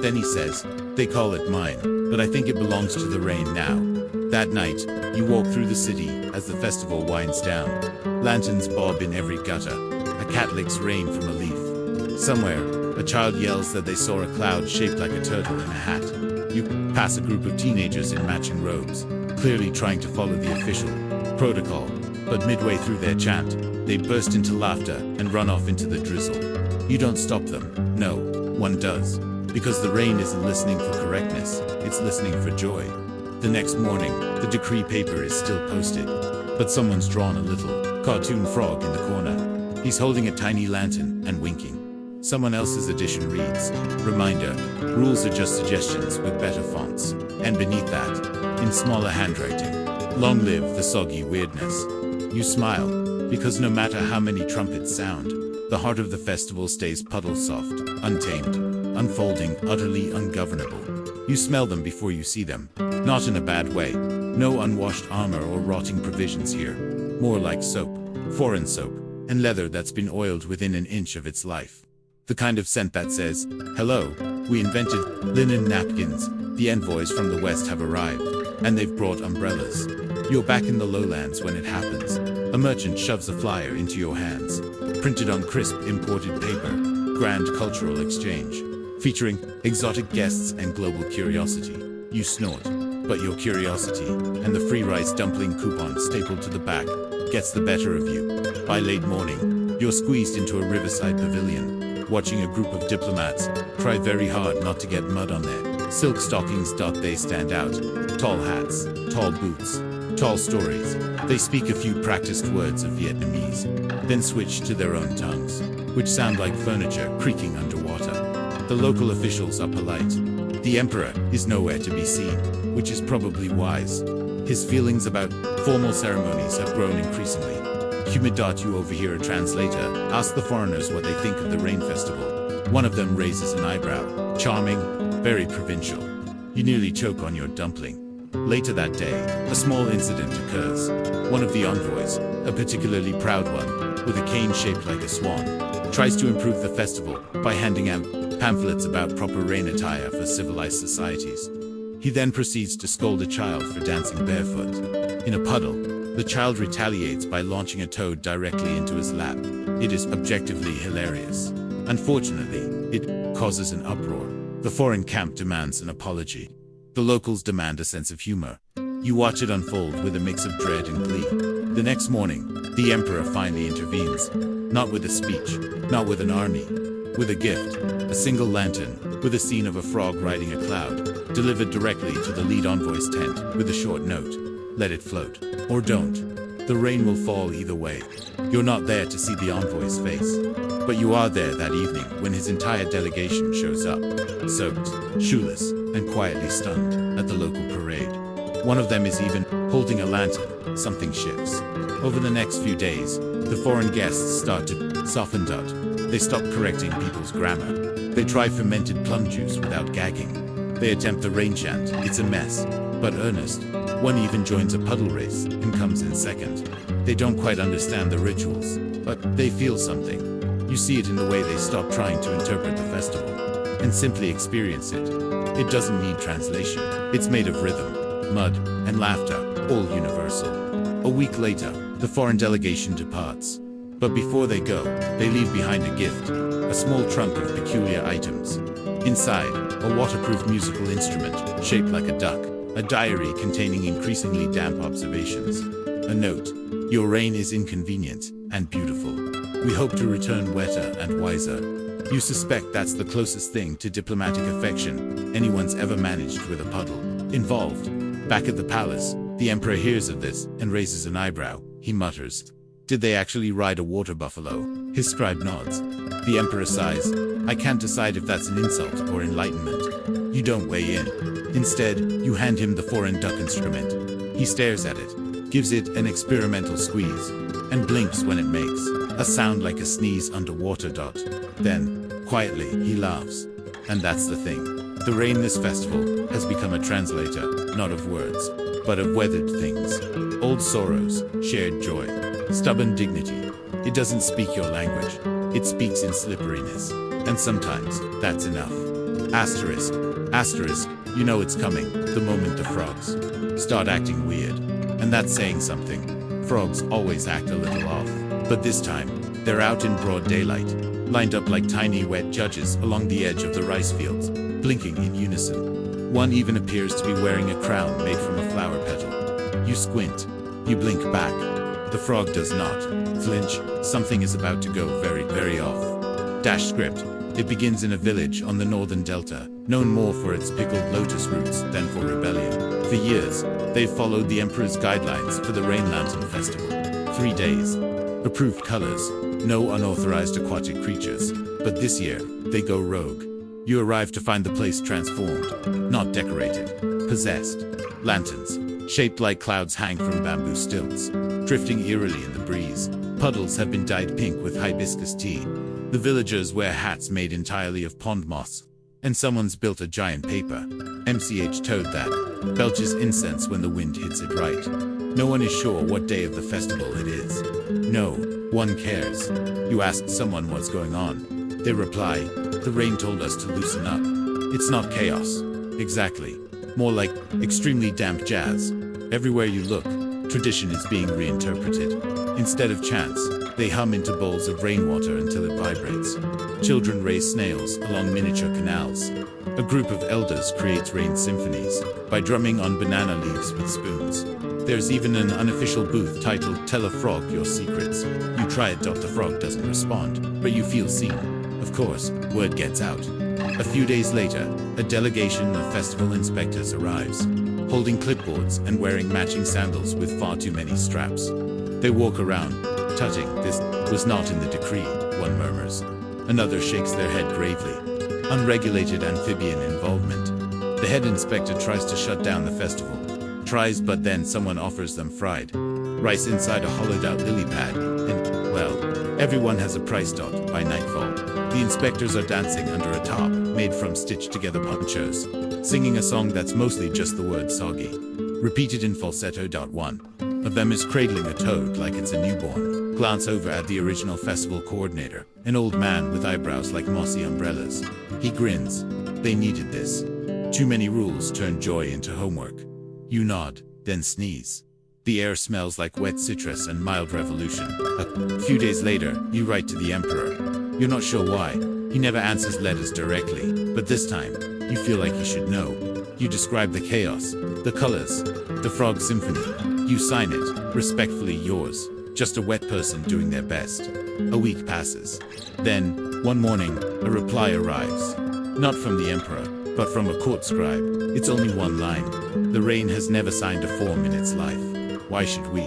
Then he says, they call it mine, but I think it belongs to the rain now. That night, you walk through the city as the festival winds down. Lanterns bob in every gutter. A cat licks rain from a leaf. Somewhere, a child yells that they saw a cloud shaped like a turtle in a hat. You pass a group of teenagers in matching robes, clearly trying to follow the official protocol. But midway through their chant, they burst into laughter and run off into the drizzle. You don't stop them. No, one does. Because the rain isn't listening for correctness, it's listening for joy. The next morning, the decree paper is still posted. But someone's drawn a little cartoon frog in the corner. He's holding a tiny lantern and winking. Someone else's edition reads, reminder, rules are just suggestions with better fonts. And beneath that, in smaller handwriting, long live the soggy weirdness. You smile, because no matter how many trumpets sound, the heart of the festival stays puddle soft, untamed, unfolding, utterly ungovernable. You smell them before you see them, not in a bad way. No unwashed armor or rotting provisions here. More like soap, foreign soap, and leather that's been oiled within an inch of its life. The kind of scent that says, hello, we invented linen napkins. The envoys from the West have arrived, and they've brought umbrellas. You're back in the lowlands when it happens. A merchant shoves a flyer into your hands, printed on crisp imported paper, grand cultural exchange, featuring exotic guests and global curiosity. You snort, but your curiosity, and the free rice dumpling coupon stapled to the back, gets the better of you. By late morning, you're squeezed into a riverside pavilion, watching a group of diplomats try very hard not to get mud on their silk stockings. They stand out. Tall hats, tall boots, tall stories. They speak a few practiced words of Vietnamese, then switch to their own tongues, which sound like furniture creaking underwater. The local officials are polite. The emperor is nowhere to be seen, which is probably wise. His feelings about formal ceremonies have grown increasingly. Humid. You overhear a translator ask the foreigners what they think of the rain festival. One of them raises an eyebrow. Charming, very provincial. You nearly choke on your dumpling. Later that day, a small incident occurs. One of the envoys, a particularly proud one, with a cane shaped like a swan, tries to improve the festival by handing out pamphlets about proper rain attire for civilized societies. He then proceeds to scold a child for dancing barefoot. In a puddle, the child retaliates by launching a toad directly into his lap. It is objectively hilarious. Unfortunately, it causes an uproar. The foreign camp demands an apology. The locals demand a sense of humor. You watch it unfold with a mix of dread and glee. The next morning, the emperor finally intervenes. Not with a speech, not with an army, with a gift, a single lantern, with a scene of a frog riding a cloud, delivered directly to the lead envoy's tent with a short note. Let it float. Or don't. The rain will fall either way. You're not there to see the envoy's face. But you are there that evening when his entire delegation shows up, soaked, shoeless, and quietly stunned, at the local parade. One of them is even holding a lantern. Something shifts. Over the next few days, the foreign guests start to soften up. They stop correcting people's grammar. They try fermented plum juice without gagging. They attempt the rain chant. It's a mess, but earnest. One even joins a puddle race and comes in second. They don't quite understand the rituals, but they feel something. You see it in the way they stop trying to interpret the festival and simply experience it. It doesn't need translation. It's made of rhythm, mud, and laughter, all universal. A week later, the foreign delegation departs. But before they go, they leave behind a gift, a small trunk of peculiar items. Inside, a waterproof musical instrument shaped like a duck, a diary containing increasingly damp observations, a note. Your reign is inconvenient and beautiful. We hope to return wetter and wiser. You suspect that's the closest thing to diplomatic affection anyone's ever managed with a puddle involved. Back at the palace, the emperor hears of this and raises an eyebrow. He mutters, "Did they actually ride a water buffalo?" His scribe nods. The emperor sighs. "I can't decide if that's an insult or enlightenment." You don't weigh in. Instead, you hand him the foreign duck instrument. He stares at it, gives it an experimental squeeze, and blinks when it makes a sound like a sneeze underwater. Then, quietly, he laughs. And that's the thing. The rain this festival has become a translator, not of words, but of weathered things. Old sorrows, shared joy, stubborn dignity. It doesn't speak your language. It speaks in slipperiness. And sometimes, that's enough. Asterisk. Asterisk. You know it's coming, the moment the frogs start acting weird. And that's saying something. Frogs always act a little off. But this time, they're out in broad daylight, lined up like tiny wet judges along the edge of the rice fields, blinking in unison. One even appears to be wearing a crown made from a flower petal. You squint. You blink back. The frog does not flinch. Something is about to go very, very off. Dash script. It begins in a village on the northern delta, known more for its pickled lotus roots than for rebellion. For years, they've followed the emperor's guidelines for the Rain Lantern Festival. 3 days. Approved colors. No unauthorized aquatic creatures. But this year, they go rogue. You arrive to find the place transformed, not decorated, possessed. Lanterns, shaped like clouds, hang from bamboo stilts, drifting eerily in the breeze. Puddles have been dyed pink with hibiscus tea. The villagers wear hats made entirely of pond moss. And someone's built a giant paper MCH toad that belches incense when the wind hits it right. No one is sure what day of the festival it is. No one cares. You ask someone what's going on. They reply, "The rain told us to loosen up." It's not chaos. Exactly. More like extremely damp jazz. Everywhere you look, tradition is being reinterpreted. Instead of chants, they hum into bowls of rainwater until it vibrates. Children raise snails along miniature canals. A group of elders creates rain symphonies by drumming on banana leaves with spoons. There's even an unofficial booth titled "Tell a Frog Your Secrets." You try it, the frog doesn't respond, but you feel seen. Of course, word gets out. A few days later, a delegation of festival inspectors arrives, holding clipboards and wearing matching sandals with far too many straps. They walk around, tutting. "This was not in the decree," one murmurs. Another shakes their head gravely. Unregulated amphibian involvement. The head inspector tries to shut down the festival. Tries, but then someone offers them fried rice inside a hollowed-out lily pad, and, well, everyone has a price. By nightfall, the inspectors are dancing under a top made from stitched-together ponchos, singing a song that's mostly just the word "soggy," repeated in falsetto. One of them is cradling a toad like it's a newborn. Glance over at the original festival coordinator, an old man with eyebrows like mossy umbrellas. He grins. They needed this. Too many rules turn joy into homework. You nod, then sneeze. The air smells like wet citrus and mild revolution. A few days later, you write to the emperor. You're not sure why. He never answers letters directly, but this time, you feel like you should know. You describe the chaos, the colors, the frog symphony. You sign it, respectfully yours, just a wet person doing their best. A week passes. Then, one morning, a reply arrives. Not from the emperor, but from a court scribe. It's only one line. The rain has never signed a form in its life. Why should we?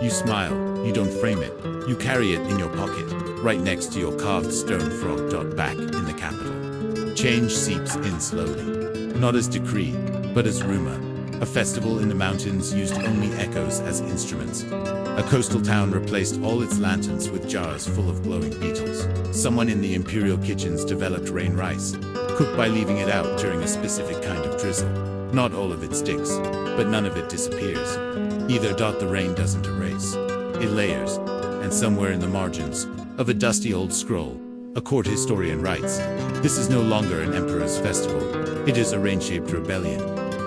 You smile, you don't frame it. You carry it in your pocket, right next to your carved stone frog. Back in the capital. Change seeps in slowly. Not as decree, but as rumor. A festival in the mountains used only echoes as instruments. A coastal town replaced all its lanterns with jars full of glowing beetles. Someone in the imperial kitchens developed rain rice, cooked by leaving it out during a specific kind of drizzle. Not all of it sticks, but none of it disappears. Either. The rain doesn't erase. It layers, and somewhere in the margins of a dusty old scroll, a court historian writes, "This is no longer an emperor's festival. It is a rain-shaped rebellion.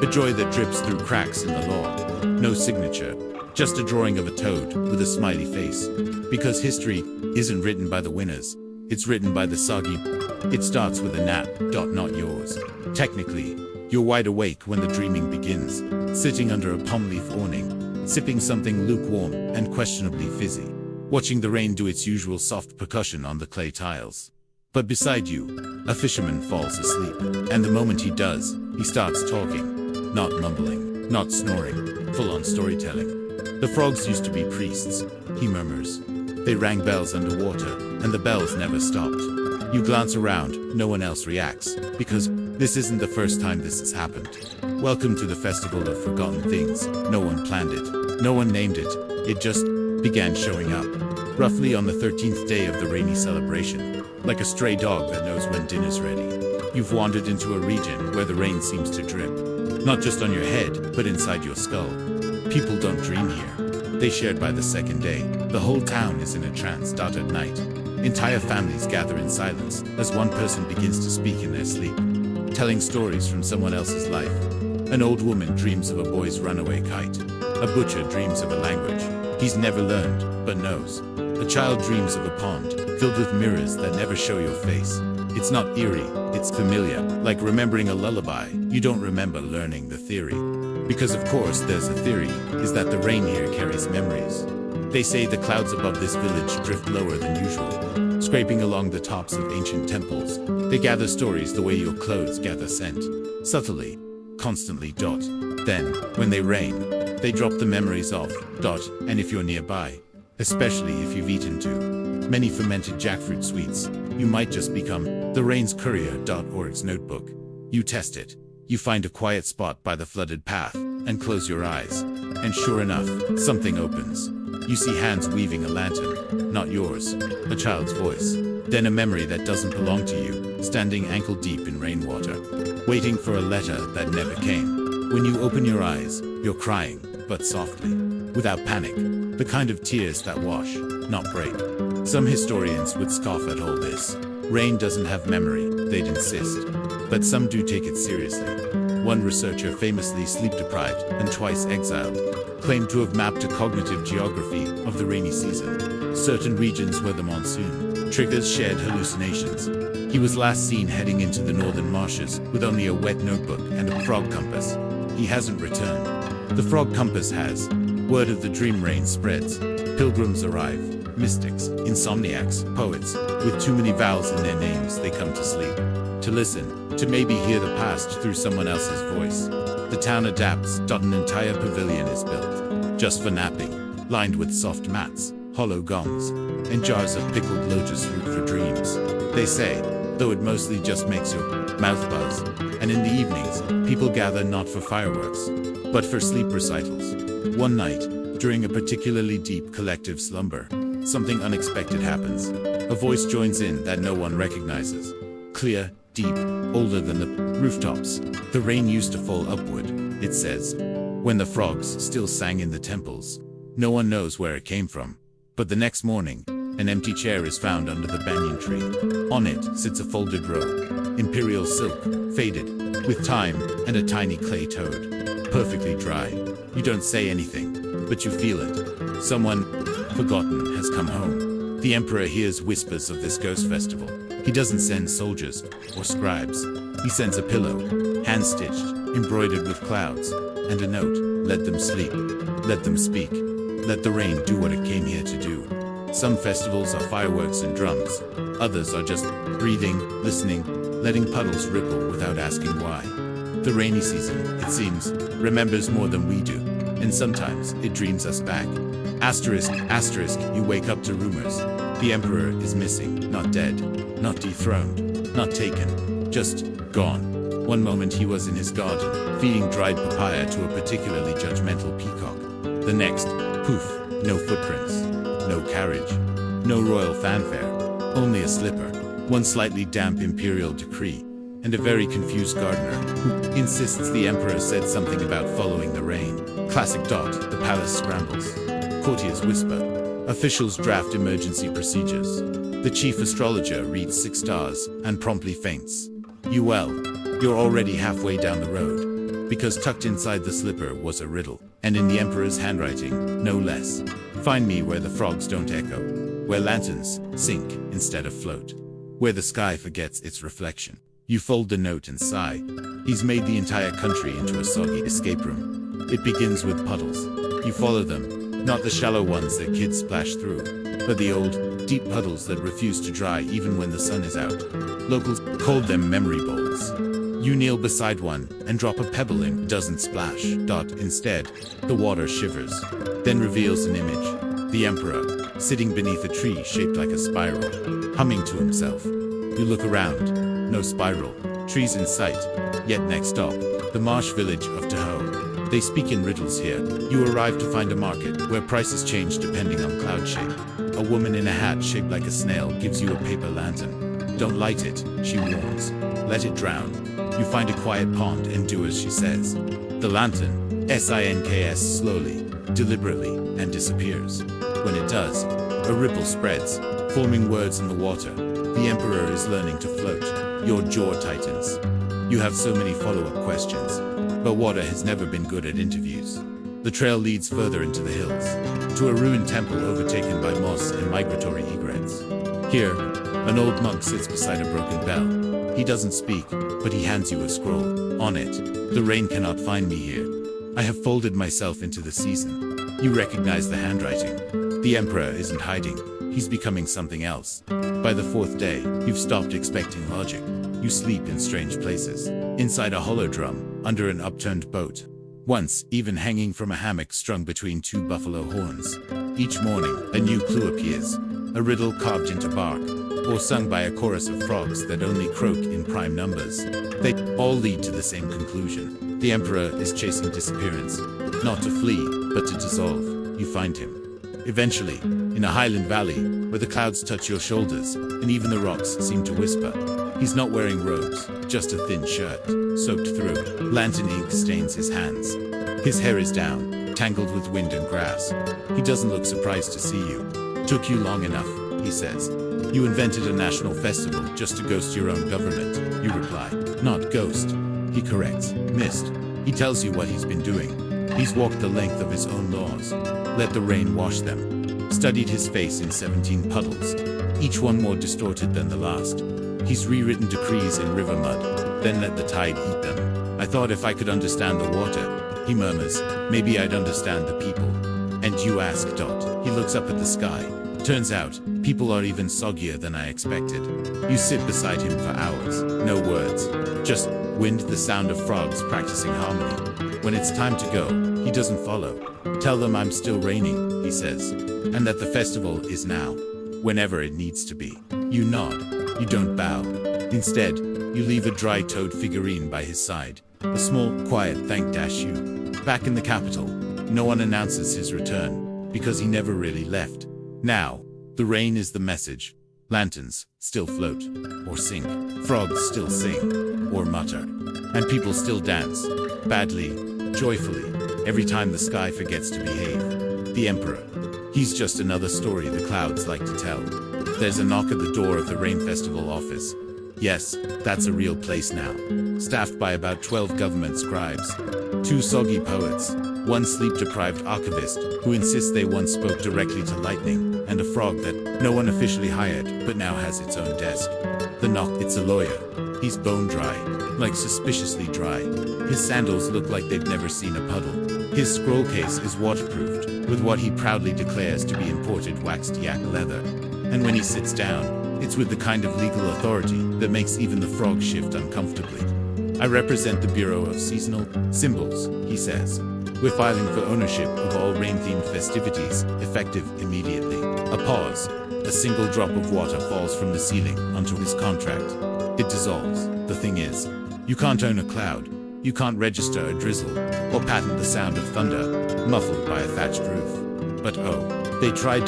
A joy that drips through cracks in the law. No signature, just a drawing of a toad with a smiley face. Because history isn't written by the winners, it's written by the soggy. It starts with a nap. Not yours. Technically, you're wide awake when the dreaming begins, sitting under a palm leaf awning, sipping something lukewarm and questionably fizzy, watching the rain do its usual soft percussion on the clay tiles. But beside you, a fisherman falls asleep, and the moment he does, he starts talking, not mumbling, not snoring, full-on storytelling. The frogs used to be priests, he murmurs. They rang bells underwater, and the bells never stopped. You glance around, no one else reacts, because this isn't the first time this has happened. Welcome to the festival of forgotten things. No one planned it, no one named it, it just began showing up. Roughly on the 13th day of the rainy celebration, like a stray dog that knows when dinner's ready. You've wandered into a region where the rain seems to drip, not just on your head, but inside your skull. People don't dream here. They shared by the second day. The whole town is in a trance. At night, entire families gather in silence as one person begins to speak in their sleep, telling stories from someone else's life. An old woman dreams of a boy's runaway kite. A butcher dreams of a language he's never learned, but knows. A child dreams of a pond filled with mirrors that never show your face. It's not eerie, it's familiar, like remembering a lullaby. You don't remember learning the theory. Because of course there's a theory, is that the rain here carries memories. They say the clouds above this village drift lower than usual, scraping along the tops of ancient temples. They gather stories the way your clothes gather scent, subtly, constantly. Then, when they rain, they drop the memories off. And if you're nearby, especially if you've eaten too many fermented jackfruit sweets, you might just become the rain's courier. Org's notebook. You test it. You find a quiet spot by the flooded path, and close your eyes. And sure enough, something opens. You see hands weaving a lantern, not yours, a child's voice. Then a memory that doesn't belong to you, standing ankle deep in rainwater, waiting for a letter that never came. When you open your eyes, you're crying, but softly, without panic, the kind of tears that wash, not break. Some historians would scoff at all this. Rain doesn't have memory, they'd insist. But some do take it seriously. One researcher, famously sleep-deprived and twice exiled, claimed to have mapped a cognitive geography of the rainy season. Certain regions where the monsoon triggers shared hallucinations. He was last seen heading into the northern marshes with only a wet notebook and a frog compass. He hasn't returned. The frog compass has. Word of the dream rain spreads. Pilgrims arrive. Mystics, insomniacs, poets. With too many vowels in their names, they come to sleep. To listen, to maybe hear the past through someone else's voice. The town adapts. An entire pavilion is built, just for napping, lined with soft mats, hollow gongs, and jars of pickled lotus root for dreams. They say, though it mostly just makes your mouth buzz. And in the evenings, people gather not for fireworks, but for sleep recitals. One night, during a particularly deep collective slumber, something unexpected happens. A voice joins in that no one recognizes. Clear, deep, older than the rooftops. The rain used to fall upward, it says, when the frogs still sang in the temples. No one knows where it came from. But the next morning, an empty chair is found under the banyan tree. On it sits a folded robe, imperial silk, faded, with time, and a tiny clay toad. Perfectly dry. You don't say anything, but you feel it. Someone forgotten has come home. The emperor hears whispers of this ghost festival. He doesn't send soldiers or scribes. He sends a pillow, hand-stitched, embroidered with clouds, and a note: let them sleep, let them speak, let the rain do what it came here to do. Some festivals are fireworks and drums, others are just breathing, listening, letting puddles ripple without asking why. The rainy season, it seems, remembers more than we do, and sometimes it dreams us back. Asterisk, asterisk, you wake up to rumors. The emperor is missing, not dead, not dethroned, not taken, just gone. One moment he was in his garden, feeding dried papaya to a particularly judgmental peacock. The next, poof, no footprints, no carriage, no royal fanfare, only a slipper, one slightly damp imperial decree, and a very confused gardener who insists the emperor said something about following the rain. Classic. The palace scrambles. Courtiers whisper. Officials draft emergency procedures. The chief astrologer reads 6 stars and promptly faints. You're already halfway down the road. Because tucked inside the slipper was a riddle, and in the emperor's handwriting, no less. Find me where the frogs don't echo, where lanterns sink instead of float, where the sky forgets its reflection. You fold the note and sigh. He's made the entire country into a soggy escape room. It begins with puddles. You follow them, not the shallow ones that kids splash through, but the old, deep puddles that refuse to dry even when the sun is out. Locals called them memory bowls. You kneel beside one and drop a pebble in. Doesn't splash. Instead, the water shivers, then reveals an image. The emperor, sitting beneath a tree shaped like a spiral, humming to himself. You look around. No spiral. Trees in sight. Yet next stop, the marsh village of Tahoe. They speak in riddles here. You arrive to find a market where prices change depending on cloud shape. A woman in a hat shaped like a snail gives you a paper lantern. Don't light it, she warns. Let it drown. You find a quiet pond and do as she says. The lantern sinks slowly, deliberately, and disappears. When it does, a ripple spreads, forming words in the water. The emperor is learning to float. Your jaw tightens. You have so many follow-up questions, but water has never been good at interviews. The trail leads further into the hills, to a ruined temple overtaken by moss and migratory egrets. Here, an old monk sits beside a broken bell. He doesn't speak, but he hands you a scroll. On it, the rain cannot find me here. I have folded myself into the season. You recognize the handwriting. The emperor isn't hiding. He's becoming something else. By the 4th day, you've stopped expecting logic. You sleep in strange places. Inside a hollow drum, under an upturned boat. Once, even hanging from a hammock strung between 2 buffalo horns. Each morning, a new clue appears. A riddle carved into bark, or sung by a chorus of frogs that only croak in prime numbers. They all lead to the same conclusion. The emperor is chasing disappearance. Not to flee, but to dissolve. You find him. Eventually, in a highland valley, where the clouds touch your shoulders, and even the rocks seem to whisper. He's not wearing robes, just a thin shirt, soaked through. Lantern ink stains his hands. His hair is down, tangled with wind and grass. He doesn't look surprised to see you. Took you long enough, he says. You invented a national festival just to ghost your own government, you reply. Not ghost, he corrects. Mist. He tells you what he's been doing. He's walked the length of his own laws. Let the rain wash them. Studied his face in 17 puddles, each one more distorted than the last. He's rewritten decrees in river mud, then let the tide eat them. I thought if I could understand the water, he murmurs, maybe I'd understand the people. And you ask. He looks up at the sky. Turns out, people are even soggier than I expected. You sit beside him for hours, no words, just wind, the sound of frogs practicing harmony. When it's time to go, he doesn't follow. Tell them I'm still raining, he says, and that the festival is now, whenever it needs to be. You nod. You don't bow. Instead, you leave a dry-toed figurine by his side. A small, quiet thank you. Back in the capital, no one announces his return, because he never really left. Now, the rain is the message. Lanterns still float, or sink. Frogs still sing, or mutter. And people still dance, badly, joyfully, every time the sky forgets to behave. The emperor. He's just another story the clouds like to tell. There's a knock at the door of the Rain Festival office. Yes, that's a real place now. Staffed by about 12 government scribes. 2 soggy poets. 1 sleep-deprived archivist, who insists they once spoke directly to lightning, and a frog that no one officially hired, but now has its own desk. The knock, it's a lawyer. He's bone dry, like suspiciously dry. His sandals look like they've never seen a puddle. His scroll case is waterproofed, with what he proudly declares to be imported waxed yak leather. And when he sits down, it's with the kind of legal authority that makes even the frog shift uncomfortably. I represent the Bureau of Seasonal Symbols, he says. We're filing for ownership of all rain-themed festivities, effective immediately. A pause. A single drop of water falls from the ceiling onto his contract. It dissolves. The thing is, you can't own a cloud. You can't register a drizzle, or patent the sound of thunder, muffled by a thatched roof. But oh, they try.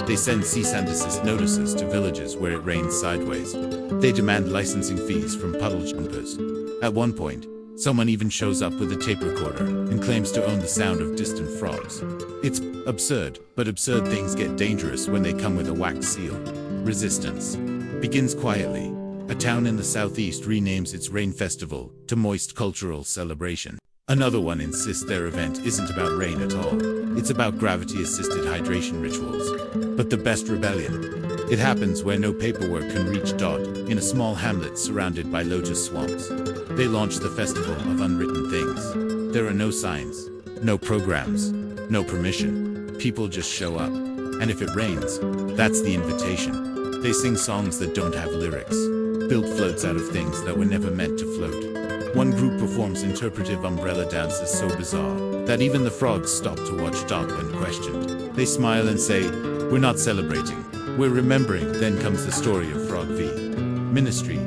They send cease and desist notices to villages where it rains sideways. They demand licensing fees from puddle jumpers. At one point, someone even shows up with a tape recorder and claims to own the sound of distant frogs. It's absurd, but absurd things get dangerous when they come with a wax seal. Resistance begins quietly. A town in the southeast renames its rain festival to Moist Cultural Celebration. Another one insists their event isn't about rain at all. It's about gravity-assisted hydration rituals. But the best rebellion. It happens where no paperwork can reach. In a small hamlet surrounded by lotus swamps. They launch the festival of unwritten things. There are no signs, no programs, no permission. People just show up. And if it rains, that's the invitation. They sing songs that don't have lyrics. Build floats out of things that were never meant to float. One group performs interpretive umbrella dances so bizarre that even the frogs stop to watch. When questioned, they smile and say, "We're not celebrating, we're remembering." Then comes the story of Frog v. Ministry.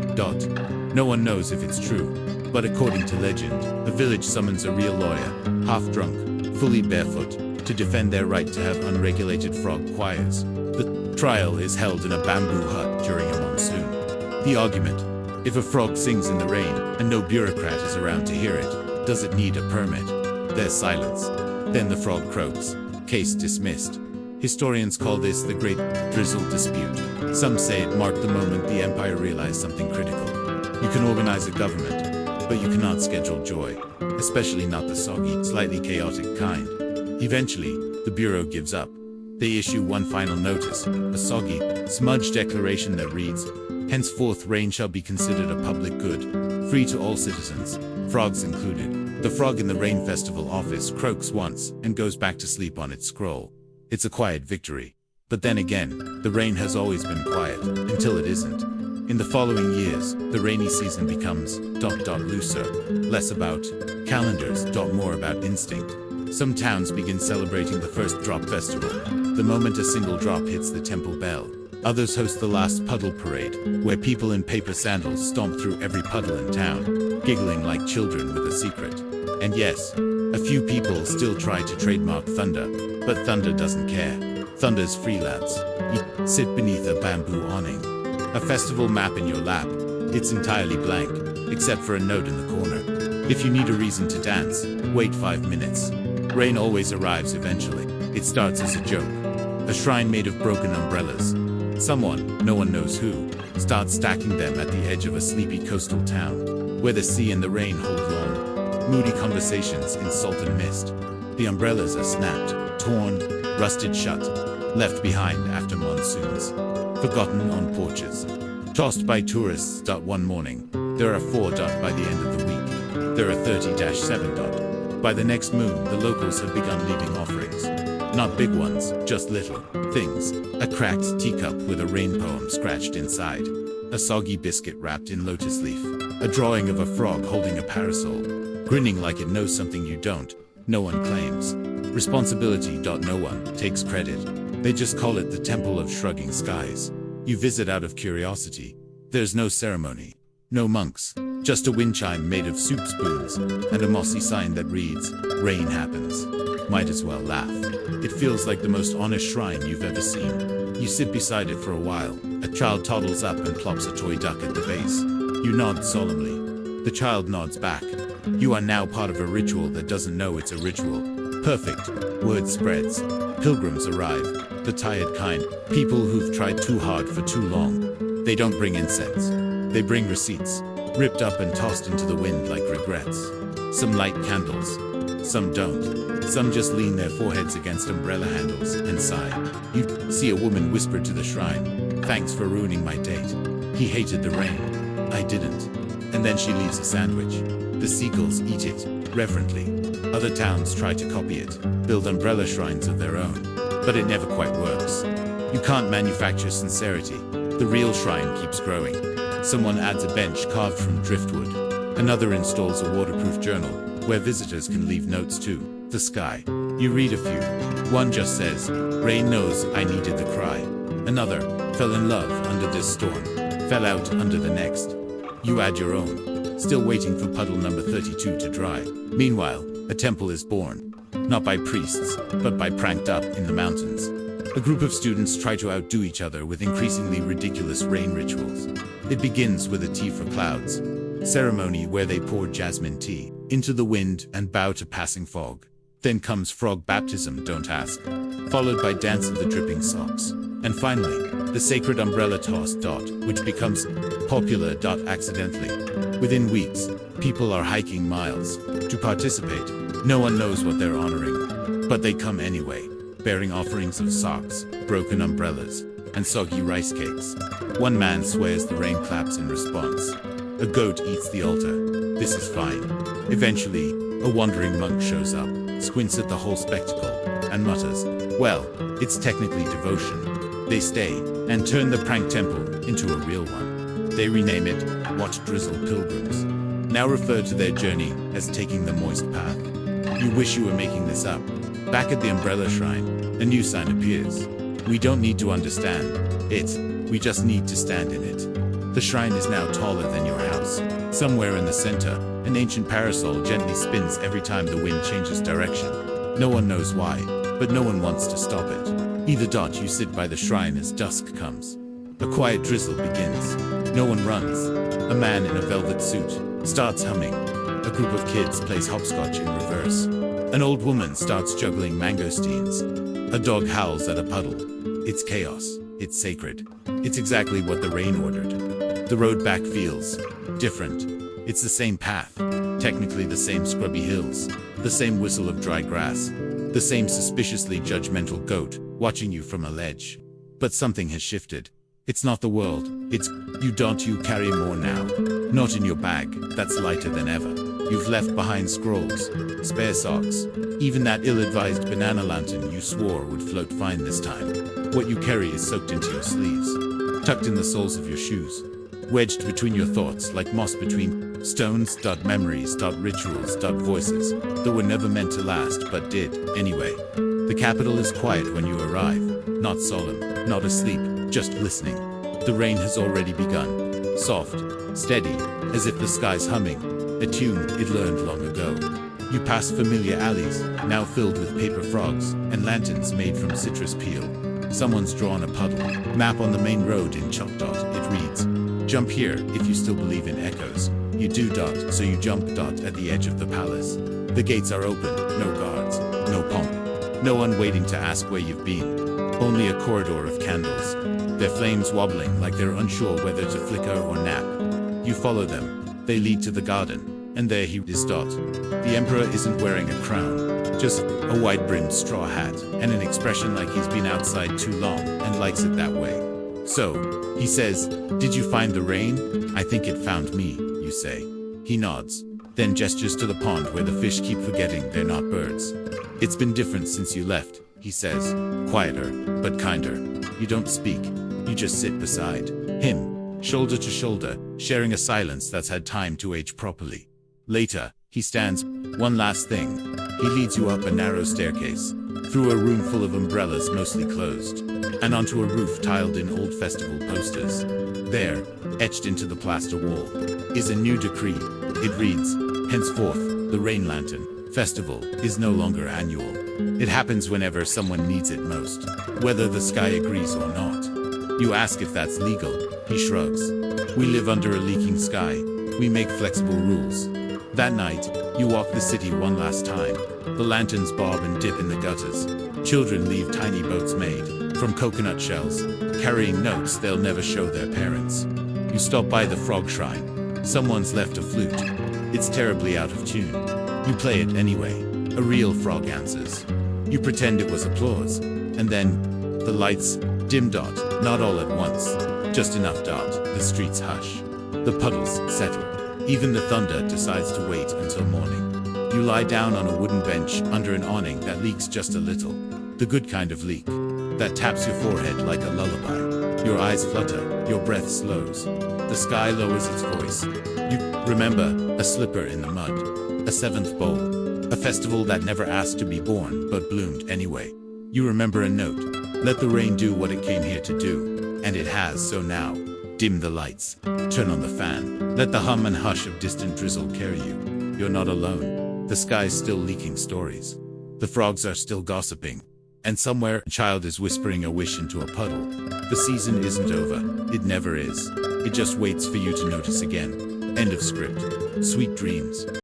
No one knows if it's true, but according to legend, a village summons a real lawyer, half-drunk, fully barefoot, to defend their right to have unregulated frog choirs. The trial is held in a bamboo hut during a monsoon. The argument: if a frog sings in the rain and no bureaucrat is around to hear it, does it need a permit? There's silence. Then the frog croaks. Case dismissed. Historians call this the Great Drizzle Dispute. Some say it marked the moment the empire realized something critical. You can organize a government, but you cannot schedule joy, especially not the soggy, slightly chaotic kind. Eventually, the Bureau gives up. They issue one final notice, a soggy, smudged declaration that reads, "Henceforth rain shall be considered a public good, free to all citizens, frogs included." The frog in the rain festival office croaks once and goes back to sleep on its scroll. It's a quiet victory. But then again, the rain has always been quiet, until it isn't. In the following years, the rainy season becomes looser, less about calendars, more about instinct. Some towns begin celebrating the first drop festival, the moment a single drop hits the temple bell. Others host the last puddle parade, where people in paper sandals stomp through every puddle in town, giggling like children with a secret. And yes, a few people still try to trademark thunder, but thunder doesn't care. Thunder's freelance. You sit beneath a bamboo awning. A festival map in your lap. It's entirely blank, except for a note in the corner. If you need a reason to dance, wait 5 minutes. Rain always arrives eventually. It starts as a joke. A shrine made of broken umbrellas. Someone, no one knows who, starts stacking them at the edge of a sleepy coastal town, where the sea and the rain hold long, moody conversations in salt and mist. The umbrellas are snapped, torn, rusted shut, left behind after monsoons. Forgotten on porches. Tossed by tourists. One morning, there are 4. By the end of the week, there are 30-7. By the next moon, the locals have begun leaving offerings. Not big ones, just little things. A cracked teacup with a rain poem scratched inside. A soggy biscuit wrapped in lotus leaf. A drawing of a frog holding a parasol, grinning like it knows something you don't. No one claims responsibility. No one takes credit. They just call it the Temple of Shrugging Skies. You visit out of curiosity. There's no ceremony, no monks, just a wind chime made of soup spoons, and a mossy sign that reads, "Rain happens." Might as well laugh. It feels like the most honest shrine you've ever seen. You sit beside it for a while. A child toddles up and plops a toy duck at the base. You nod solemnly. The child nods back. You are now part of a ritual that doesn't know it's a ritual. Perfect. Word spreads. Pilgrims arrive. The tired kind. People who've tried too hard for too long. They don't bring incense. They bring receipts. Ripped up and tossed into the wind like regrets. Some light candles. Some don't. Some just lean their foreheads against umbrella handles and sigh. You see a woman whisper to the shrine, "Thanks for ruining my date. He hated the rain. I didn't. And then she leaves a sandwich. The seagulls eat it, reverently. Other towns try to copy it, build umbrella shrines of their own. But it never quite works. You can't manufacture sincerity. The real shrine keeps growing. Someone adds a bench carved from driftwood. Another installs a waterproof journal, where visitors can leave notes too. The sky. You read a few. One just says, "Rain knows I needed the cry." Another, "Fell in love under this storm. Fell out under the next." You add your own. Still waiting for puddle number 32 to dry. Meanwhile, a temple is born. Not by priests, but by pranked up in the mountains. A group of students try to outdo each other with increasingly ridiculous rain rituals. It begins with a tea for clouds ceremony where they pour jasmine tea into the wind and bow to passing fog. Then comes frog baptism, don't ask, followed by dance of the dripping socks. And finally, the sacred umbrella toss, which becomes popular, accidentally. Within weeks, people are hiking miles to participate. No one knows what they're honoring, but they come anyway, bearing offerings of socks, broken umbrellas, and soggy rice cakes. One man swears the rain claps in response. A goat eats the altar. This is fine. Eventually, a wandering monk shows up, squints at the whole spectacle, and mutters, "Well, it's technically devotion." They stay, and turn the prank temple into a real one. They rename it, Watch Drizzle Pilgrims. Now refer to their journey as taking the moist path. You wish you were making this up. Back at the umbrella shrine, a new sign appears. We don't need to understand it, we just need to stand in it. The shrine is now taller than your house. Somewhere in the center, an ancient parasol gently spins every time the wind changes direction. No one knows why, but no one wants to stop it. Either you sit by the shrine as dusk comes. A quiet drizzle begins. No one runs. A man in a velvet suit starts humming. A group of kids plays hopscotch in reverse. An old woman starts juggling mangosteens. A dog howls at a puddle. It's chaos. It's sacred. It's exactly what the rain ordered. The road back feels different. It's the same path, technically the same scrubby hills, the same whistle of dry grass, the same suspiciously judgmental goat watching you from a ledge. But something has shifted. It's not the world, it's you carry more now. Not in your bag, that's lighter than ever. You've left behind scrolls, spare socks, even that ill-advised banana lantern you swore would float fine this time. What you carry is soaked into your sleeves, tucked in the soles of your shoes, wedged between your thoughts like moss between stones, memories, rituals, voices that were never meant to last but did, anyway. The capital is quiet when you arrive, not solemn, not asleep, just listening. The rain has already begun, soft, steady, as if the sky's humming, a tune it learned long ago. You pass familiar alleys, now filled with paper frogs and lanterns made from citrus peel. Someone's drawn a puddle, map on the main road in chalk. It reads, "Jump here if you still believe in echoes." You do so you jump at the edge of the palace. The gates are open, no guards, no pomp, no one waiting to ask where you've been. Only a corridor of candles, their flames wobbling like they're unsure whether to flicker or nap. You follow them, they lead to the garden, and there he is. The emperor isn't wearing a crown, just a wide-brimmed straw hat, and an expression like he's been outside too long and likes it that way. "So," he says, "did you find the rain?" "I think it found me," you say. He nods, then gestures to the pond where the fish keep forgetting they're not birds. "It's been different since you left," he says, quieter, but kinder. You don't speak, you just sit beside him, shoulder to shoulder, sharing a silence that's had time to age properly. Later, he stands, "One last thing." He leads you up a narrow staircase, through a room full of umbrellas mostly closed, and onto a roof tiled in old festival posters. There, etched into the plaster wall, is a new decree. It reads, "Henceforth, the Rain Lantern Festival is no longer annual. It happens whenever someone needs it most, whether the sky agrees or not." You ask if that's legal. He shrugs. "We live under a leaking sky. We make flexible rules." That night, you walk the city one last time. The lanterns bob and dip in the gutters. Children leave tiny boats made from coconut shells, carrying notes they'll never show their parents. You stop by the frog shrine. Someone's left a flute. It's terribly out of tune. You play it anyway. A real frog answers. You pretend it was applause. And then, the lights dim, not all at once, just enough. The streets hush. The puddles settle. Even the thunder decides to wait until morning. You lie down on a wooden bench under an awning that leaks just a little. The good kind of leak that taps your forehead like a lullaby. Your eyes flutter, your breath slows. The sky lowers its voice. You remember a slipper in the mud, a seventh bowl, a festival that never asked to be born but bloomed anyway. You remember a note. Let the rain do what it came here to do, and it has, so now. Dim the lights, turn on the fan, let the hum and hush of distant drizzle carry you. You're not alone. The sky's still leaking stories. The frogs are still gossiping. And somewhere, a child is whispering a wish into a puddle. The season isn't over. It never is. It just waits for you to notice again. End of script. Sweet dreams.